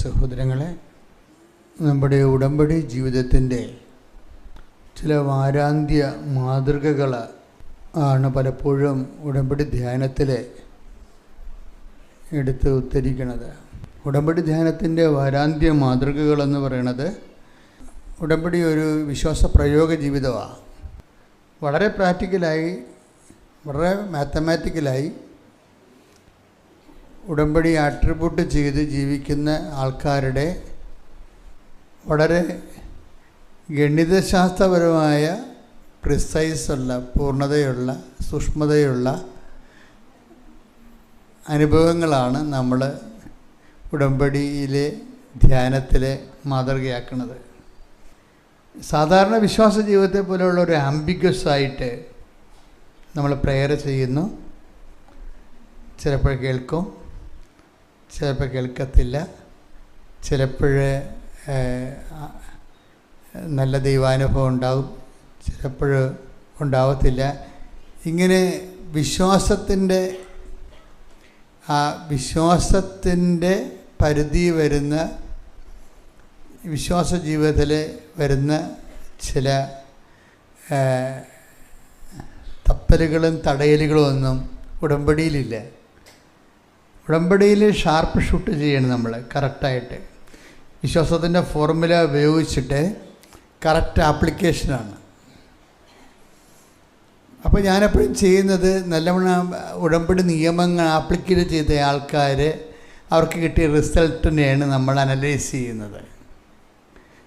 സഹോദരങ്ങളെ, നമ്മുടെ ഉടമ്പടി ജീവിതത്തിൻ്റെ ചില വാരാന്ത്യ മാതൃകകൾ ആണ് പലപ്പോഴും ഉടമ്പടി ധ്യാനത്തിൽ എടുത്ത് ഉദ്ധരിക്കുന്നത്. ഉടമ്പടി ധ്യാനത്തിൻ്റെ വാരാന്ത്യ മാതൃകകളെന്ന് പറയുന്നത് ഉടമ്പടി ഒരു വിശ്വാസ പ്രയോഗ ജീവിതമാണ്. വളരെ പ്രാക്ടിക്കലായി, വളരെ മാത്തമാറ്റിക്കലായി ഉടമ്പടി ആട്രിബ്യൂട്ട് ചെയ്ത് ജീവിക്കുന്ന ആൾക്കാരുടെ വളരെ ഗണിതശാസ്ത്രപരമായ പ്രിസൈസുള്ള, പൂർണ്ണതയുള്ള, സൂക്ഷ്മതയുള്ള അനുഭവങ്ങളാണ് നമ്മൾ ഉടമ്പടിയിലെ ധ്യാനത്തിലെ മാതൃകയാക്കുന്നത്. സാധാരണ വിശ്വാസ ജീവിതത്തെ പോലെയുള്ള ഒരു ആംബിഗ്വസ് ആയിട്ട് നമ്മൾ പ്രെയർ ചെയ്യുന്നു. ചിലപ്പോൾ കേൾക്കും, ചിലപ്പോൾ കേൾക്കത്തില്ല, ചിലപ്പോൾ നല്ല ദൈവാനുഭവം ഉണ്ടാകും, ചിലപ്പോൾ ഉണ്ടാവത്തില്ല. ഇങ്ങനെ വിശ്വാസത്തിൻ്റെ പരിധി വരുന്ന, വിശ്വാസ ജീവിതത്തിൽ വരുന്ന ചില തപ്പലുകളും തടയലുകളും ഒന്നും ഉടമ്പടിയിലില്ല. ഉടമ്പടിയിൽ ഷാർപ്പ് ഷൂട്ട് ചെയ്യണം നമ്മൾ കറക്റ്റായിട്ട്. വിശ്വാസത്തിൻ്റെ ഫോർമുല ഉപയോഗിച്ചിട്ട് കറക്റ്റ് ആപ്ലിക്കേഷനാണ്. അപ്പോൾ ഞാനെപ്പോഴും ചെയ്യുന്നത്, നല്ലവണ്ണം ഉടമ്പടി നിയമങ്ങൾ ആപ്ലിക്കേറ്റ് ചെയ്ത ആൾക്കാർ അവർക്ക് കിട്ടിയ റിസൾട്ടിനെയാണ് നമ്മൾ അനലൈസ് ചെയ്യുന്നത്.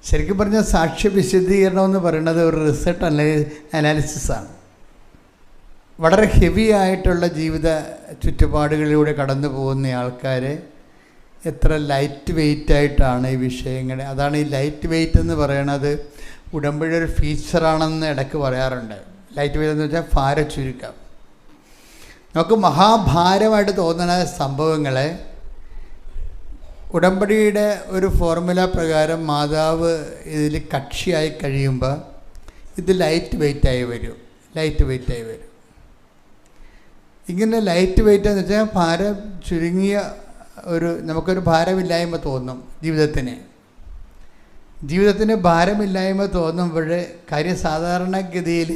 ശരിക്കും പറഞ്ഞാൽ സാക്ഷ്യ വിശദീകരണം എന്ന് പറയുന്നത് ഒരു റിസൾട്ട് അനാലിസിസാണ്. വളരെ ഹെവി ആയിട്ടുള്ള ജീവിത ചുറ്റുപാടുകളിലൂടെ കടന്നു പോകുന്ന ആൾക്കാർ എത്ര ലൈറ്റ് വെയ്റ്റായിട്ടാണ് ഈ വിഷയങ്ങൾ. അതാണ് ഈ ലൈറ്റ് വെയ്റ്റ് എന്ന് പറയുന്നത് ഉടമ്പടി ഒരു ഫീച്ചറാണെന്ന് ഇടയ്ക്ക് പറയാറുണ്ട്. ലൈറ്റ് വെയ്റ്റ് എന്ന് വെച്ചാൽ ഭാര ചുരുക്കം. നമുക്ക് മഹാഭാരമായിട്ട് തോന്നുന്ന സംഭവങ്ങളെ ഉടമ്പടിയുടെ ഒരു ഫോർമുല പ്രകാരം മാതാവ് ഇതിൽ കക്ഷിയായി കഴിയുമ്പോൾ ഇത് ലൈറ്റ് വെയ്റ്റായി വരും. ഇങ്ങനെ ലൈറ്റ് വെയ്റ്റ് എന്ന് വെച്ചാൽ ഭാരം ചുരുങ്ങിയ നമുക്കൊരു ഭാരമില്ലായ്മ തോന്നും. ജീവിതത്തിന് ഭാരമില്ലായ്മ തോന്നുമ്പോൾ കാര്യം സാധാരണഗതിയിൽ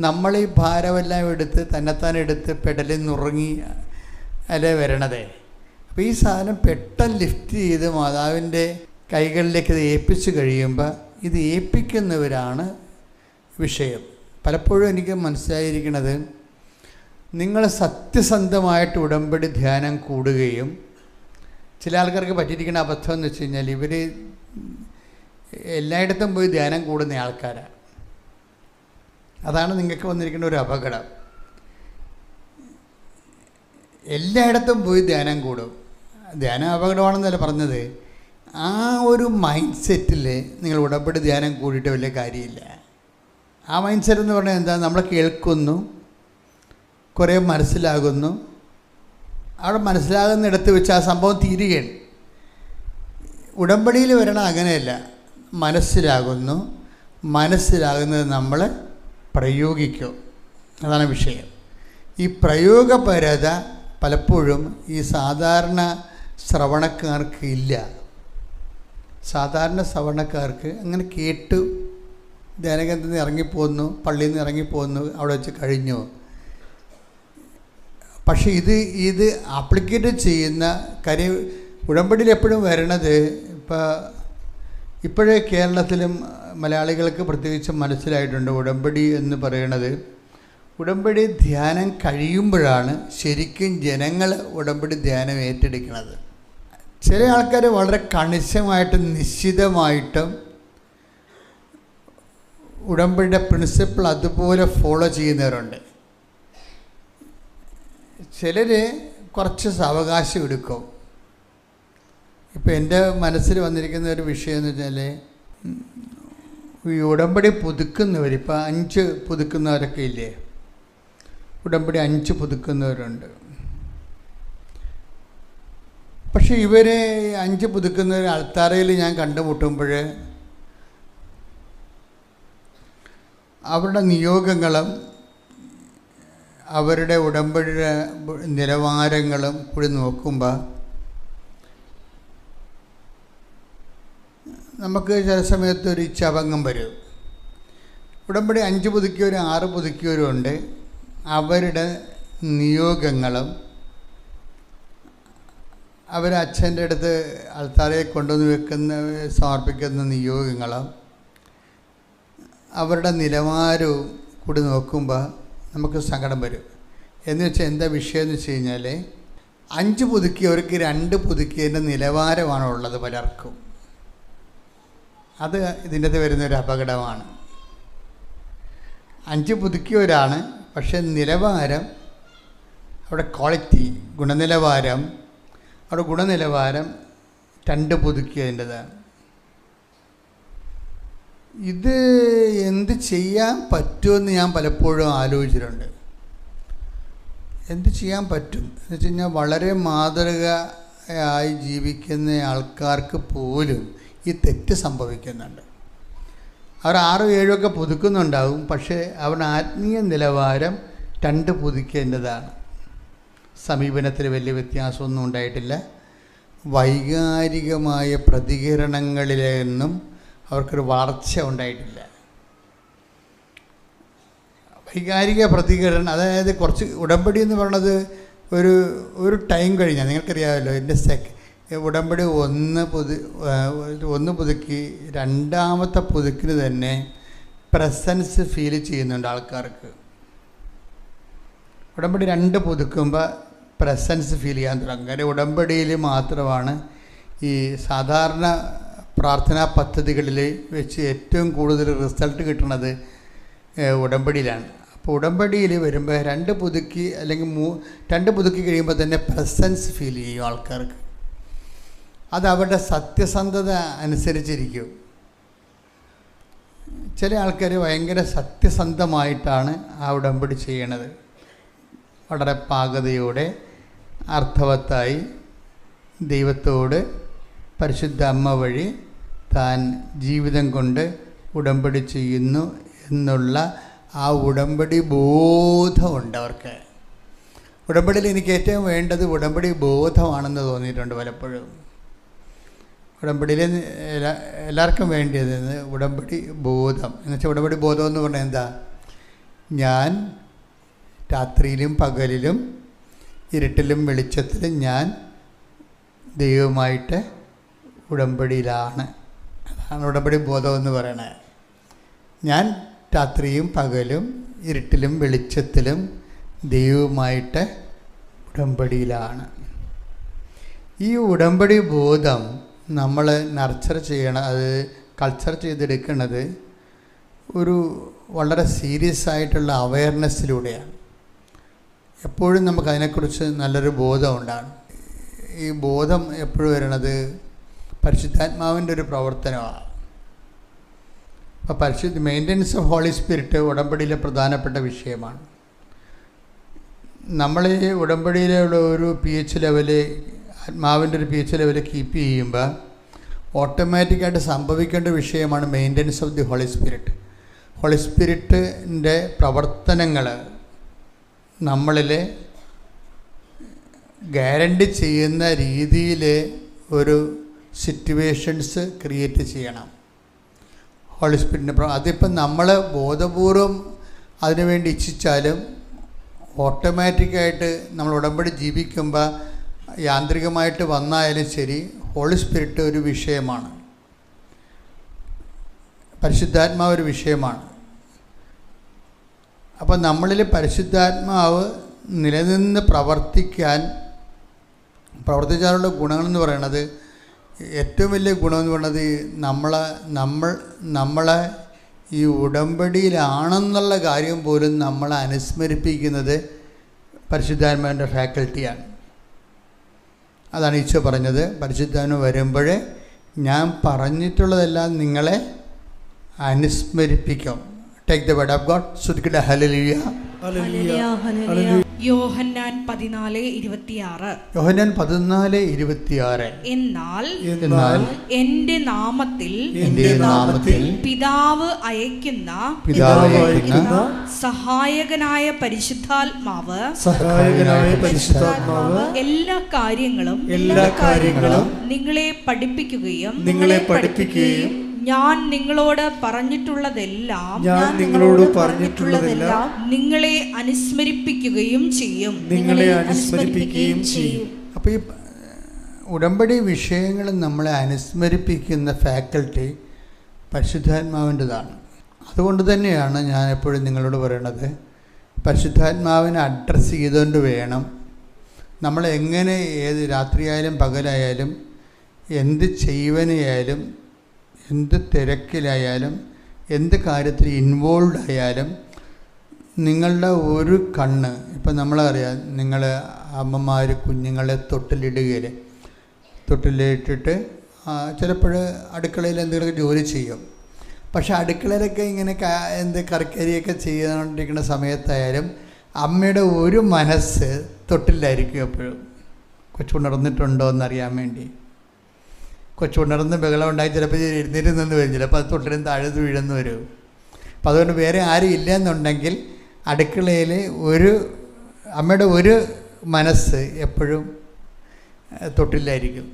നമ്മൾ ഈ ഭാരമെല്ലാം എടുത്ത് തന്നെത്താനെടുത്ത് പെടലിൽ നിന്നുറങ്ങി അല്ലേ വരണത്. അപ്പോൾ ഈ സാധനം പെട്ടെന്ന് ലിഫ്റ്റ് ചെയ്ത് മാതാവിൻ്റെ കൈകളിലേക്ക് ഇത് ഏൽപ്പിച്ച് കഴിയുമ്പോൾ ഇത് ഏൽപ്പിക്കുന്നവരാണ് വിഷയം. പലപ്പോഴും എനിക്ക് മനസ്സിലായിരിക്കുന്നത്, നിങ്ങൾ സത്യസന്ധമായിട്ട് ഉടമ്പടി ധ്യാനം കൂടുകയും, ചില ആൾക്കാർക്ക് പറ്റിയിരിക്കുന്ന അബദ്ധം എന്ന് വെച്ച് കഴിഞ്ഞാൽ ഇവർ എല്ലായിടത്തും പോയി ധ്യാനം കൂടുന്ന ആൾക്കാരാണ്. അതാണ് നിങ്ങൾക്ക് വന്നിരിക്കുന്ന ഒരു അപകടം. എല്ലായിടത്തും പോയി ധ്യാനം കൂടും. ധ്യാനം അപകടമാണെന്നല്ല പറഞ്ഞത്. ആ ഒരു മൈൻഡ് സെറ്റിൽ നിങ്ങൾ ഉടമ്പടി ധ്യാനം കൂടിയിട്ട് വലിയ കാര്യമില്ല. ആ മൈൻഡ് സെറ്റ് എന്ന് പറഞ്ഞാൽ എന്താ? നമ്മൾ കേൾക്കുന്നു, കുറേ മനസ്സിലാകുന്നു, അവിടെ മനസ്സിലാകുന്നിടത്ത് വെച്ച് ആ സംഭവം തീരുകയാണ്. ഉടമ്പടിയിൽ വരണം അങ്ങനെയല്ല. മനസ്സിലാകുന്നത് നമ്മൾ പ്രയോഗിക്കും. അതാണ് വിഷയം. ഈ പ്രയോഗപരത പലപ്പോഴും ഈ സാധാരണ ശ്രവണക്കാർക്ക് ഇല്ല. സാധാരണ ശ്രവണക്കാർക്ക് അങ്ങനെ കേട്ടു, ധ്യാനകേന്ദ്രത്തിൽ നിന്ന് ഇറങ്ങിപ്പോന്നു, പള്ളിയിൽ നിന്ന് ഇറങ്ങിപ്പോന്നു, അവിടെ വെച്ച് കഴിഞ്ഞു. പക്ഷേ ഇത് ആപ്ലിക്കേറ്റ് ചെയ്യുന്ന കാര്യം ഉടമ്പടിയിൽ എപ്പോഴും വരണത്, ഇപ്പോഴേ കേരളത്തിലും മലയാളികൾക്ക് പ്രത്യേകിച്ച് മനസ്സിലായിട്ടുണ്ട്. ഉടമ്പടി എന്ന് പറയുന്നത്, ഉടമ്പടി ധ്യാനം കഴിയുമ്പോഴാണ് ശരിക്കും ജനങ്ങൾ ഉടമ്പടി ധ്യാനം ഏറ്റെടുക്കുന്നത്. ചില ആൾക്കാർ വളരെ കണിശമായിട്ടും നിശ്ചിതമായിട്ടും ഉടമ്പടിയുടെ പ്രിൻസിപ്പിൾ അതുപോലെ ഫോളോ ചെയ്യുന്നവരുണ്ട്. ചിലർ കുറച്ച് സാവകാശം എടുക്കും. ഇപ്പോൾ എൻ്റെ മനസ്സിൽ വന്നിരിക്കുന്ന ഒരു വിഷയം എന്ന് വെച്ചാൽ, ഈ ഉടമ്പടി പുതുക്കുന്നവർ, ഇപ്പോൾ 5 പുതുക്കുന്നവരൊക്കെ ഇല്ലേ, ഉടമ്പടി 5 പുതുക്കുന്നവരുണ്ട്. പക്ഷേ ഇവർ 5 പുതുക്കുന്നവർ അൾത്താരയിൽ ഞാൻ കണ്ടുമുട്ടുമ്പോൾ അവരുടെ നിയോഗങ്ങളും അവരുടെ ഉടമ്പടിയുടെ നിലവാരങ്ങളും കൂടി നോക്കുമ്പോൾ നമുക്ക് ചില സമയത്ത് ഒരു ഇച്ഛാഭംഗം വരും. ഉടമ്പടി 5 പുതുക്കിയവരും 6 പുതുക്കിയവരും ഉണ്ട്. അവരുടെ നിയോഗങ്ങളും അച്ഛൻ്റെ അടുത്ത് ആൾത്താരെ കൊണ്ടുവന്ന് സമർപ്പിക്കുന്ന നിയോഗങ്ങളും അവരുടെ നിലവാരവും കൂടി നോക്കുമ്പോൾ നമുക്ക് സങ്കടം വരും. എന്ന് വെച്ചാൽ എന്താ വിഷയം എന്ന് വെച്ച് കഴിഞ്ഞാൽ 5 പുതുക്കിയവർക്ക് 2 പുതുക്കിയതിൻ്റെ നിലവാരമാണുള്ളത് പലർക്കും. അത് ഇതിൻ്റെ അകത്ത് വരുന്നൊരു അപകടമാണ്. 5 പുതുക്കിയവരാണ്, പക്ഷേ നിലവാരം, അവിടെ ക്വാളിറ്റി, ഗുണനിലവാരം 2 പുതുക്കിയതിൻ്റെതാണ്. ഇത് എന്ത് ചെയ്യാൻ പറ്റുമെന്ന് ഞാൻ പലപ്പോഴും ആലോചിച്ചിട്ടുണ്ട്. എന്ത് ചെയ്യാൻ പറ്റും എന്ന് വെച്ച് കഴിഞ്ഞാൽ വളരെ മാതൃകയായി ജീവിക്കുന്ന ആൾക്കാർക്ക് പോലും ഈ തെറ്റ് സംഭവിക്കുന്നുണ്ട്. അവർ 6, 7 പുതുക്കുന്നുണ്ടാവും, പക്ഷേ അവരുടെ ആത്മീയ നിലവാരം 2 പുതുക്കേണ്ടതാണ്. സമീപനത്തിൽ വലിയ വ്യത്യാസമൊന്നും ഉണ്ടായിട്ടില്ല. വൈകാരികമായ പ്രതികരണങ്ങളിലൊന്നും അവർക്കൊരു വളർച്ച ഉണ്ടായിട്ടില്ല. വൈകാരിക പ്രതികരണം, അതായത് കുറച്ച് ഉടമ്പടി എന്ന് പറയുന്നത് ഒരു ടൈം കഴിഞ്ഞാൽ, നിങ്ങൾക്കറിയാമല്ലോ, എൻ്റെ ഉടമ്പടി 1 പുതുക്കി 2ാമത്തെ പുതുക്കിന് തന്നെ പ്രസൻസ് ഫീൽ ചെയ്യുന്നുണ്ട് ആൾക്കാർക്ക്. ഉടമ്പടി 2 പുതുക്കുമ്പോൾ പ്രസൻസ് ഫീൽ ചെയ്യാൻ തുടങ്ങും. കാര്യം ഉടമ്പടിയിൽ മാത്രമാണ് ഈ സാധാരണ പ്രാർത്ഥനാ പദ്ധതികളിൽ വെച്ച് ഏറ്റവും കൂടുതൽ റിസൾട്ട് കിട്ടുന്നത് ഉടമ്പടിയിലാണ്. അപ്പോൾ ഉടമ്പടിയിൽ വരുമ്പോൾ 2 പുതുക്കി അല്ലെങ്കിൽ 2 പുതുക്കി കഴിയുമ്പോൾ തന്നെ പ്രസൻസ് ഫീൽ ചെയ്യും ആൾക്കാർക്ക്. അത് അവരുടെ സത്യസന്ധത അനുസരിച്ചിരിക്കും. ചില ആൾക്കാർ ഭയങ്കര സത്യസന്ധമായിട്ടാണ് ആ ഉടമ്പടി ചെയ്യണത്. വളരെ പാകതയോടെ അർത്ഥവത്തായി ദൈവത്തോട് പരിശുദ്ധ അമ്മ വഴി താൻ ജീവിതം കൊണ്ട് ഉടമ്പടി ചെയ്യുന്നു എന്നുള്ള ആ ഉടമ്പടി ബോധമുണ്ട് അവർക്ക്. ഉടമ്പടിയിൽ എനിക്ക് ഏറ്റവും വേണ്ടത് ഉടമ്പടി ബോധമാണെന്ന് തോന്നിയിട്ടുണ്ട് പലപ്പോഴും. ഉടമ്പടിയിൽ എല്ലാവർക്കും വേണ്ടിയത് ഉടമ്പടി ബോധം എന്ന് വെച്ചാൽ, ഉടമ്പടി ബോധം എന്ന് പറഞ്ഞാൽ എന്താ? ഞാൻ രാത്രിയിലും പകലിലും ഇരുട്ടിലും വെളിച്ചത്തിലും ഞാൻ ദൈവമായിട്ട് ഉടമ്പടിയിലാണ്. അതാണ് ഉടമ്പടി ബോധം എന്ന് പറയണത്. ഞാൻ രാത്രിയും പകലും ഇരുട്ടിലും വെളിച്ചത്തിലും ദൈവമായിട്ട് ഉടമ്പടിയിലാണ്. ഈ ഉടമ്പടി ബോധം നമ്മൾ നർച്ചർ ചെയ്യണം, അത് കൾച്ചർ ചെയ്തെടുക്കുന്നത് ഒരു വളരെ സീരിയസ് ആയിട്ടുള്ള അവയർനെസ്സിലൂടെയാണ്. എപ്പോഴും നമുക്ക് അതിനെക്കുറിച്ച് നല്ലൊരു ബോധം ഉണ്ടാകും. ഈ ബോധം എപ്പോഴും വരണത് പരിശുദ്ധാത്മാവിൻ്റെ ഒരു പ്രവർത്തനമാണ്. അപ്പോൾ മെയിൻ്റനൻസ് ഓഫ് ഹോളി സ്പിരിറ്റ് ഉടമ്പടിയിലെ പ്രധാനപ്പെട്ട വിഷയമാണ്. നമ്മൾ ഈ ഉടമ്പടിയിലുള്ള ഒരു pH ലെവല്, ആത്മാവിൻ്റെ ഒരു pH ലെവല് കീപ്പ് ചെയ്യുമ്പോൾ ഓട്ടോമാറ്റിക്കായിട്ട് സംഭവിക്കേണ്ട വിഷയമാണ് maintenance of the Holy Spirit. Holy സ്പിരിറ്റിൻ്റെ പ്രവർത്തനങ്ങൾ നമ്മളിൽ ഗ്യാരണ്ടി ചെയ്യുന്ന രീതിയിൽ ഒരു സിറ്റുവേഷൻസ് ക്രിയേറ്റ് ചെയ്യണം ഹോളി സ്പിരിറ്റിൻ്റെ. അതിപ്പം നമ്മൾ ബോധപൂർവം അതിനുവേണ്ടി ഇച്ഛിച്ചാലും ഓട്ടോമാറ്റിക്കായിട്ട് നമ്മൾ ഉടമ്പടി ജീവിക്കുമ്പോൾ യാന്ത്രികമായിട്ട് വന്നായാലും ശരി, ഹോളി സ്പിരിറ്റ് ഒരു വിഷയമാണ്, പരിശുദ്ധാത്മാവ് ഒരു വിഷയമാണ്. അപ്പം നമ്മളിൽ പരിശുദ്ധാത്മാവ് നിലനിന്ന് പ്രവർത്തിച്ചാലുള്ള ഗുണങ്ങളെന്ന് പറയുന്നത്, ഏറ്റവും വലിയ ഗുണമെന്ന് പറയുന്നത് നമ്മളെ ഈ ഉടമ്പടിയിലാണെന്നുള്ള കാര്യം പോലും നമ്മളെ അനുസ്മരിപ്പിക്കുന്നത് പരിശുദ്ധാത്മാവിൻ്റെ ഫാക്കൽറ്റിയാണ്. അതാണ് ഈശോ പറഞ്ഞത്, പരിശുദ്ധാത്മാവ് വരുമ്പോൾ ഞാൻ പറഞ്ഞിട്ടുള്ളതെല്ലാം നിങ്ങളെ അനുസ്മരിപ്പിക്കും. Take the word of God. ശ്രുതിക്കട്ടെ ഹല്ലേലൂയ. യോഹന്നാൻ 14:26. യോഹന്നാൻ 14:26. എന്നാൽ എന്റെ നാമത്തിൽ പിതാവ് അയക്കുന്ന സഹായകനായ പരിശുദ്ധാത്മാവ് എല്ലാ കാര്യങ്ങളും നിങ്ങളെ പഠിപ്പിക്കുകയും ഞാൻ നിങ്ങളോട് പറഞ്ഞിട്ടുള്ളതെല്ലാം നിങ്ങളെ അനുസ്മരിപ്പിക്കുകയും ചെയ്യും. അപ്പോൾ ഈ ഉടമ്പടി വിഷയങ്ങൾ നമ്മളെ അനുസ്മരിപ്പിക്കുന്ന ഫാക്കൽറ്റി പരിശുദ്ധാത്മാവിൻ്റെതാണ്. അതുകൊണ്ട് തന്നെയാണ് ഞാൻ എപ്പോഴും നിങ്ങളോട് പറയണത്, പരിശുദ്ധാത്മാവിനെ അഡ്രസ്സ് ചെയ്തുകൊണ്ട് വേണം നമ്മൾ എങ്ങനെ ഏത് രാത്രിയായാലും പകലായാലും എന്ത് ചെയ്യുവാനായാലും എന്ത് തിരക്കിലായാലും എന്ത് കാര്യത്തിൽ ഇൻവോൾവ് ആയാലും നിങ്ങളുടെ ഒരു കണ്ണ്, ഇപ്പം നമ്മളറിയാം, നിങ്ങൾ അമ്മമാർ കുഞ്ഞുങ്ങളെ തൊട്ടിലിട്ടിട്ട് ചിലപ്പോൾ അടുക്കളയിൽ എന്തെങ്കിലുമൊക്കെ ജോലി ചെയ്യും. പക്ഷെ അടുക്കളയിലൊക്കെ ഇങ്ങനെ കറിക്കരിയൊക്കെ ചെയ്തുകൊണ്ടിരിക്കുന്ന സമയത്തായാലും അമ്മയുടെ ഒരു മനസ്സ് തൊട്ടിലായിരിക്കും എപ്പോഴും, കൊച്ചുണർന്നിട്ടുണ്ടോ എന്നറിയാൻ വേണ്ടി. കൊച്ചുണർന്ന് ബഹളം ഉണ്ടായി ചിലപ്പോൾ എഴുന്നേറ്റ് നിന്ന് വരും, ചിലപ്പോൾ അത് തൊട്ടിലും താഴത്ത് വീഴുന്നു വരും. അപ്പം അതുകൊണ്ട് വേറെ ആരും ഇല്ലയെന്നുണ്ടെങ്കിൽ അടുക്കളയിൽ അമ്മയുടെ ഒരു മനസ്സ് എപ്പോഴും തൊട്ടിലായിരിക്കും.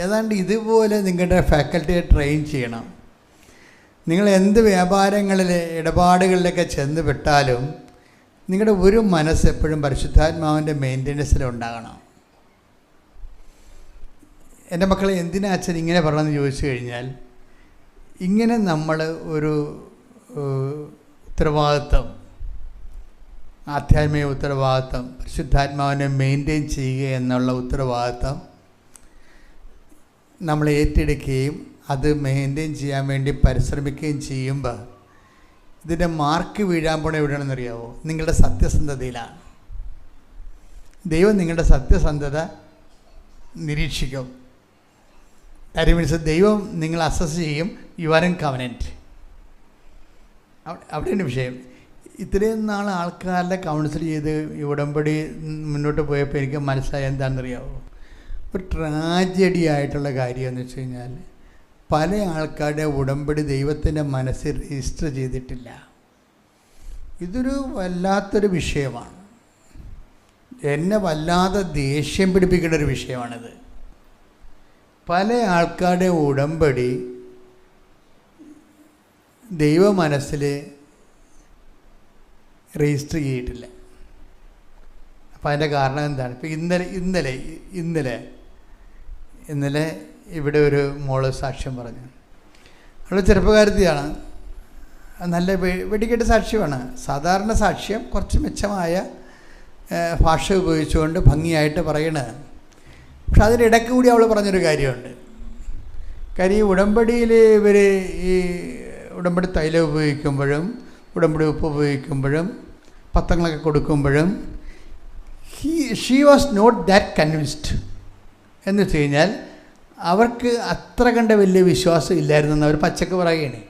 ഏതാണ്ട് ഇതുപോലെ നിങ്ങളുടെ ഫാക്കൽറ്റിയെ ട്രെയിൻ ചെയ്യണം. നിങ്ങൾ എന്ത് വ്യാപാരങ്ങളിൽ ഇടപാടുകളിലൊക്കെ ചെന്ന് വിട്ടാലും നിങ്ങളുടെ ഒരു മനസ്സ് എപ്പോഴും പരിശുദ്ധാത്മാവിൻ്റെ മെയിൻ്റെനൻസിലുണ്ടാകണം. എൻ്റെ മക്കളെ എന്തിനാ അച്ഛൻ ഇങ്ങനെ പറയണമെന്ന് ചോദിച്ചു കഴിഞ്ഞാൽ, ഇങ്ങനെ നമ്മൾ ഒരു ഉത്തരവാദിത്വം, ആധ്യാത്മിക ഉത്തരവാദിത്വം, പരിശുദ്ധാത്മാവിനെ മെയിൻറ്റെയിൻ ചെയ്യുക എന്നുള്ള ഉത്തരവാദിത്വം നമ്മൾ ഏറ്റെടുക്കുകയും അത് മെയിൻറ്റെയിൻ ചെയ്യാൻ വേണ്ടി പരിശ്രമിക്കുകയും ചെയ്യുമ്പോൾ ഇതിൻ്റെ മാർക്ക് വീഴാൻ പോണ എവിടെയാണെന്നറിയാമോ? നിങ്ങളുടെ സത്യസന്ധതയിലാണ്. ദൈവം നിങ്ങളുടെ സത്യസന്ധത നിരീക്ഷിക്കും. കാര്യം മീൻസ് ദൈവം നിങ്ങൾ അസസ് ചെയ്യും. You are in covenant. അവിടെയാണ് വിഷയം. ഇത്രയും നാൾ ആൾക്കാരുടെ കൗൺസിൽ ചെയ്ത് ഈ ഉടമ്പടി മുന്നോട്ട് പോയപ്പോൾ എനിക്ക് മനസ്സിലായ എന്താണെന്നറിയാമോ? ഒരു ട്രാജഡി ആയിട്ടുള്ള കാര്യം എന്ന് വെച്ച് കഴിഞ്ഞാൽ, പല ആൾക്കാരുടെ ഉടമ്പടി ദൈവത്തിൻ്റെ മനസ്സിൽ രജിസ്റ്റർ ചെയ്തിട്ടില്ല. ഇതൊരു വല്ലാത്തൊരു വിഷയമാണ്. എന്നെ വല്ലാതെ ദേഷ്യം പിടിപ്പിക്കേണ്ട ഒരു വിഷയമാണിത്. പല ആൾക്കാരുടെ ഉടമ്പടി ദൈവ മനസ്സിൽ രജിസ്റ്റർ ചെയ്തിട്ടില്ല. അപ്പോൾ അതിൻ്റെ കാരണം എന്താണ്? ഇപ്പോൾ ഇന്നലെ ഇവിടെ ഒരു മോള് സാക്ഷ്യം പറഞ്ഞു. അവൾ ചെറുപ്പക്കാരത്തിയാണ്, നല്ല വെടിക്കെട്ട് സാക്ഷ്യമാണ്. സാധാരണ സാക്ഷ്യം കുറച്ച് മെച്ചമായ ഭാഷ ഉപയോഗിച്ചുകൊണ്ട് ഭംഗിയായിട്ട് പറയണത്. പക്ഷെ അതിനിടയ്ക്ക് കൂടി അവൾ പറഞ്ഞൊരു കാര്യമുണ്ട്. കാര്യം ഉടമ്പടിയിൽ ഇവർ ഈ ഉടമ്പടി തൈലം ഉപയോഗിക്കുമ്പോഴും ഉടമ്പടി ഉപ്പ് ഉപയോഗിക്കുമ്പോഴും പത്രങ്ങളൊക്കെ കൊടുക്കുമ്പോഴും she was not that convinced. എന്ന് വെച്ച് കഴിഞ്ഞാൽ അവർക്ക് അത്ര കണ്ട വലിയ വിശ്വാസം ഇല്ലായിരുന്നെന്ന് അവർ പച്ചക്ക് പറയുകയാണ്.